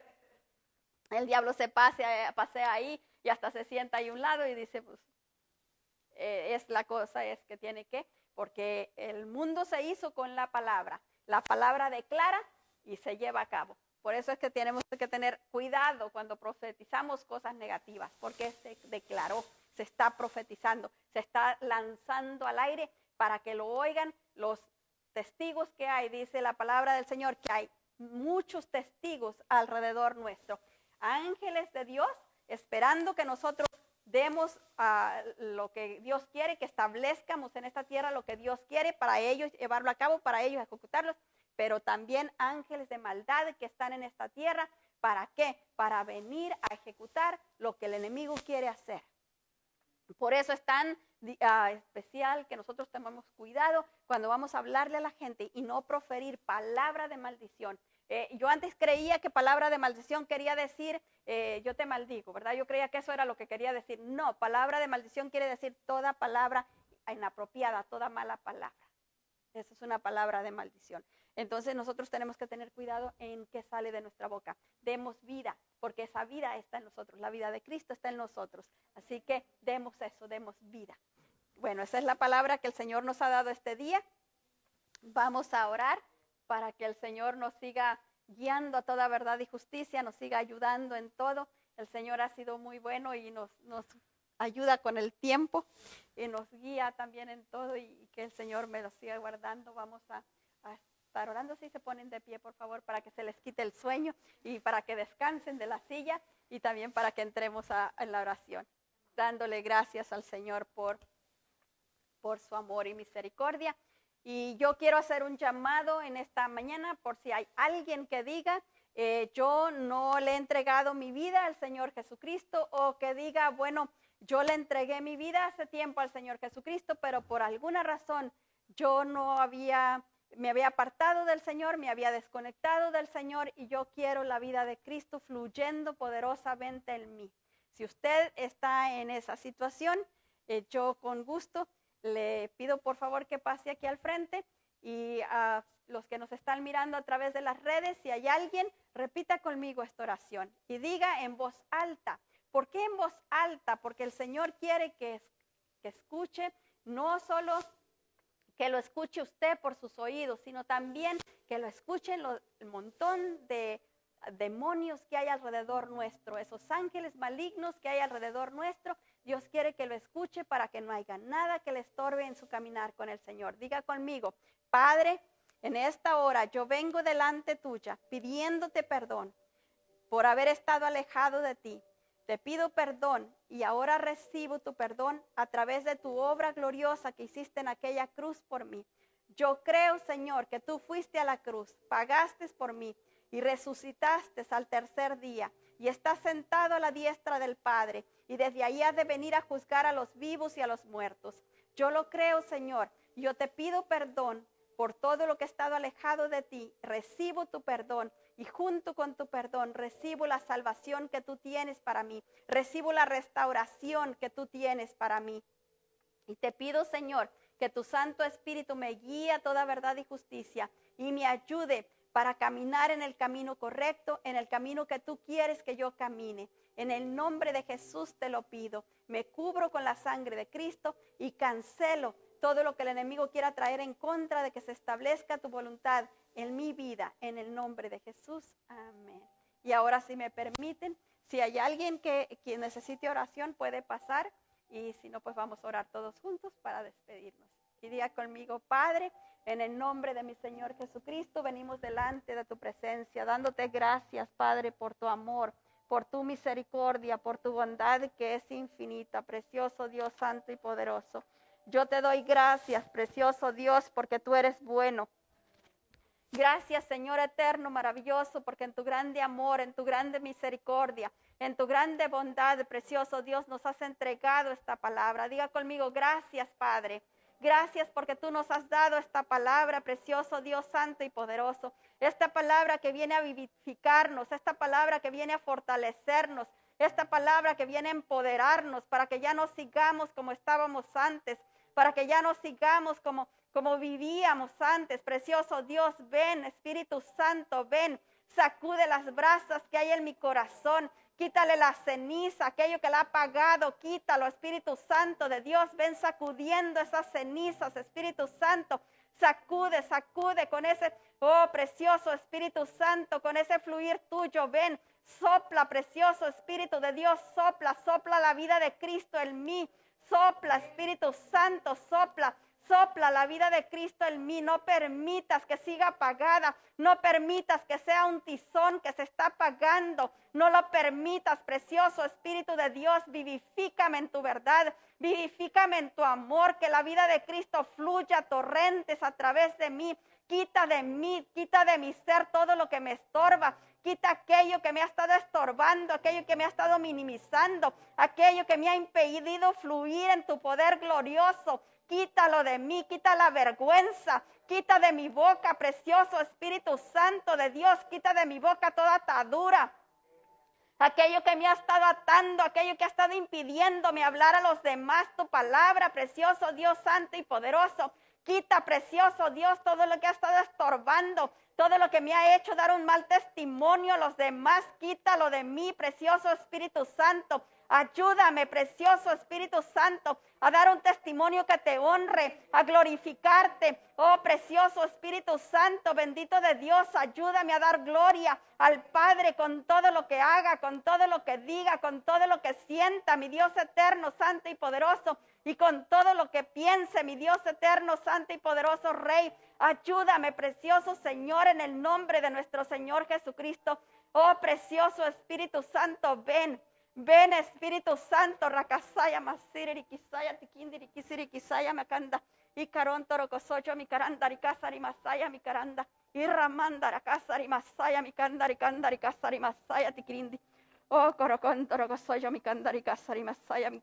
El diablo se pasea ahí y hasta se sienta ahí a un lado y dice, pues, es la cosa, es que tiene que, porque el mundo se hizo con la palabra declara y se lleva a cabo. Por eso es que tenemos que tener cuidado cuando profetizamos cosas negativas, porque se declaró, se está profetizando, se está lanzando al aire para que lo oigan los testigos que hay. Dice la palabra del Señor que hay muchos testigos alrededor nuestro, ángeles de Dios esperando que nosotros demos lo que Dios quiere, que establezcamos en esta tierra lo que Dios quiere para ellos llevarlo a cabo, para ellos ejecutarlo, pero también ángeles de maldad que están en esta tierra. ¿Para qué? Para venir a ejecutar lo que el enemigo quiere hacer. Por eso es tan especial que nosotros tomemos cuidado cuando vamos a hablarle a la gente y no proferir palabra de maldición. Yo antes creía que palabra de maldición quería decir yo te maldigo, ¿verdad? Yo creía que eso era lo que quería decir. No, palabra de maldición quiere decir toda palabra inapropiada, toda mala palabra. Esa es una palabra de maldición. Entonces nosotros tenemos que tener cuidado en qué sale de nuestra boca. Demos vida, porque esa vida está en nosotros. La vida de Cristo está en nosotros. Así que demos eso, demos vida. Bueno, esa es la palabra que el Señor nos ha dado este día. Vamos a orar para que el Señor nos siga guiando a toda verdad y justicia, nos siga ayudando en todo. El Señor ha sido muy bueno y nos ayuda con el tiempo y nos guía también en todo, y que el Señor me lo siga guardando. Vamos a estar orando. Si se ponen de pie, por favor, para que se les quite el sueño y para que descansen de la silla, y también para que entremos en la oración, dándole gracias al Señor por su amor y misericordia. Y yo quiero hacer un llamado en esta mañana por si hay alguien que diga, yo no le he entregado mi vida al Señor Jesucristo, o que diga, bueno, yo le entregué mi vida hace tiempo al Señor Jesucristo, pero por alguna razón yo me había apartado del Señor, me había desconectado del Señor, y yo quiero la vida de Cristo fluyendo poderosamente en mí. Si usted está en esa situación, yo con gusto le pido por favor que pase aquí al frente, y a los que nos están mirando a través de las redes, si hay alguien, repita conmigo esta oración y diga en voz alta. ¿Por qué en voz alta? Porque el Señor quiere que escuche, no solo que lo escuche usted por sus oídos, sino también que lo escuchen el montón de demonios que hay alrededor nuestro, esos ángeles malignos que hay alrededor nuestro. Dios quiere que lo escuche para que no haya nada que le estorbe en su caminar con el Señor. Diga conmigo: Padre, en esta hora yo vengo delante tuya pidiéndote perdón por haber estado alejado de ti. Te pido perdón y ahora recibo tu perdón a través de tu obra gloriosa que hiciste en aquella cruz por mí. Yo creo, Señor, que tú fuiste a la cruz, pagaste por mí y resucitaste al tercer día, y estás sentado a la diestra del Padre, y desde ahí has de venir a juzgar a los vivos y a los muertos. Yo lo creo, Señor. Yo te pido perdón por todo lo que he estado alejado de ti. Recibo tu perdón, y junto con tu perdón recibo la salvación que tú tienes para mí. Recibo la restauración que tú tienes para mí. Y te pido, Señor, que tu Santo Espíritu me guíe a toda verdad y justicia, y me ayude para caminar en el camino correcto, en el camino que tú quieres que yo camine. En el nombre de Jesús te lo pido. Me cubro con la sangre de Cristo y cancelo todo lo que el enemigo quiera traer en contra de que se establezca tu voluntad en mi vida, en el nombre de Jesús. Amén. Y ahora, si me permiten, si hay alguien que necesite oración, puede pasar, y si no, pues vamos a orar todos juntos para despedirnos. Y diga conmigo: Padre, en el nombre de mi Señor Jesucristo, venimos delante de tu presencia, dándote gracias, Padre, por tu amor, por tu misericordia, por tu bondad que es infinita, precioso Dios santo y poderoso. Yo te doy gracias, precioso Dios, porque tú eres bueno. Gracias, Señor eterno, maravilloso, porque en tu grande amor, en tu grande misericordia, en tu grande bondad, precioso Dios, nos has entregado esta palabra. Diga conmigo: gracias, Padre. Gracias porque tú nos has dado esta palabra, precioso Dios santo y poderoso. Esta palabra que viene a vivificarnos, esta palabra que viene a fortalecernos, esta palabra que viene a empoderarnos para que ya no sigamos como estábamos antes, para que ya no sigamos como vivíamos antes. Precioso Dios, ven, Espíritu Santo, ven, sacude las brasas que hay en mi corazón. Quítale la ceniza, aquello que la ha apagado, quítalo, Espíritu Santo de Dios. Ven sacudiendo esas cenizas, Espíritu Santo. Sacude, sacude con ese, oh precioso Espíritu Santo, con ese fluir tuyo. Ven, sopla, precioso Espíritu de Dios, sopla, sopla la vida de Cristo en mí. Sopla, Espíritu Santo, sopla. Sopla la vida de Cristo en mí. No permitas que siga apagada. No permitas que sea un tizón que se está apagando. No lo permitas, precioso Espíritu de Dios. Vivifícame en tu verdad. Vivifícame en tu amor. Que la vida de Cristo fluya a torrentes a través de mí. Quita de mí, quita de mi ser todo lo que me estorba. Quita aquello que me ha estado estorbando, aquello que me ha estado minimizando, aquello que me ha impedido fluir en tu poder glorioso. Quítalo de mí, quita la vergüenza, quita de mi boca, precioso Espíritu Santo de Dios, quita de mi boca toda atadura. Aquello que me ha estado atando, aquello que ha estado impidiéndome hablar a los demás tu palabra, precioso Dios santo y poderoso. Quita, precioso Dios, todo lo que ha estado estorbando, todo lo que me ha hecho dar un mal testimonio a los demás. Quítalo de mí, precioso Espíritu Santo. Ayúdame, precioso Espíritu Santo, a dar un testimonio que te honre, a glorificarte. Oh, precioso Espíritu Santo, bendito de Dios, ayúdame a dar gloria al Padre con todo lo que haga, con todo lo que diga, con todo lo que sienta, mi Dios eterno, santo y poderoso, y con todo lo que piense, mi Dios eterno, santo y poderoso Rey. Ayúdame, precioso Señor, en el nombre de nuestro Señor Jesucristo. Oh, precioso Espíritu Santo, ven. Ven, Espíritu Santo, Rakasaya, Masiri, Kisaya, Tikindiri, Kisiri, Kisaya, Makanda, y Caron Torocosocho, mi caranda, Ricasari, Masaya, mi caranda, y Ramanda, Rakasari, Masaya, mi canda, Ricanda, Ricasari, Masaya, Tikindi, oh, Corocon Torocosocho, mi canda, Ricasari, Masaya, mi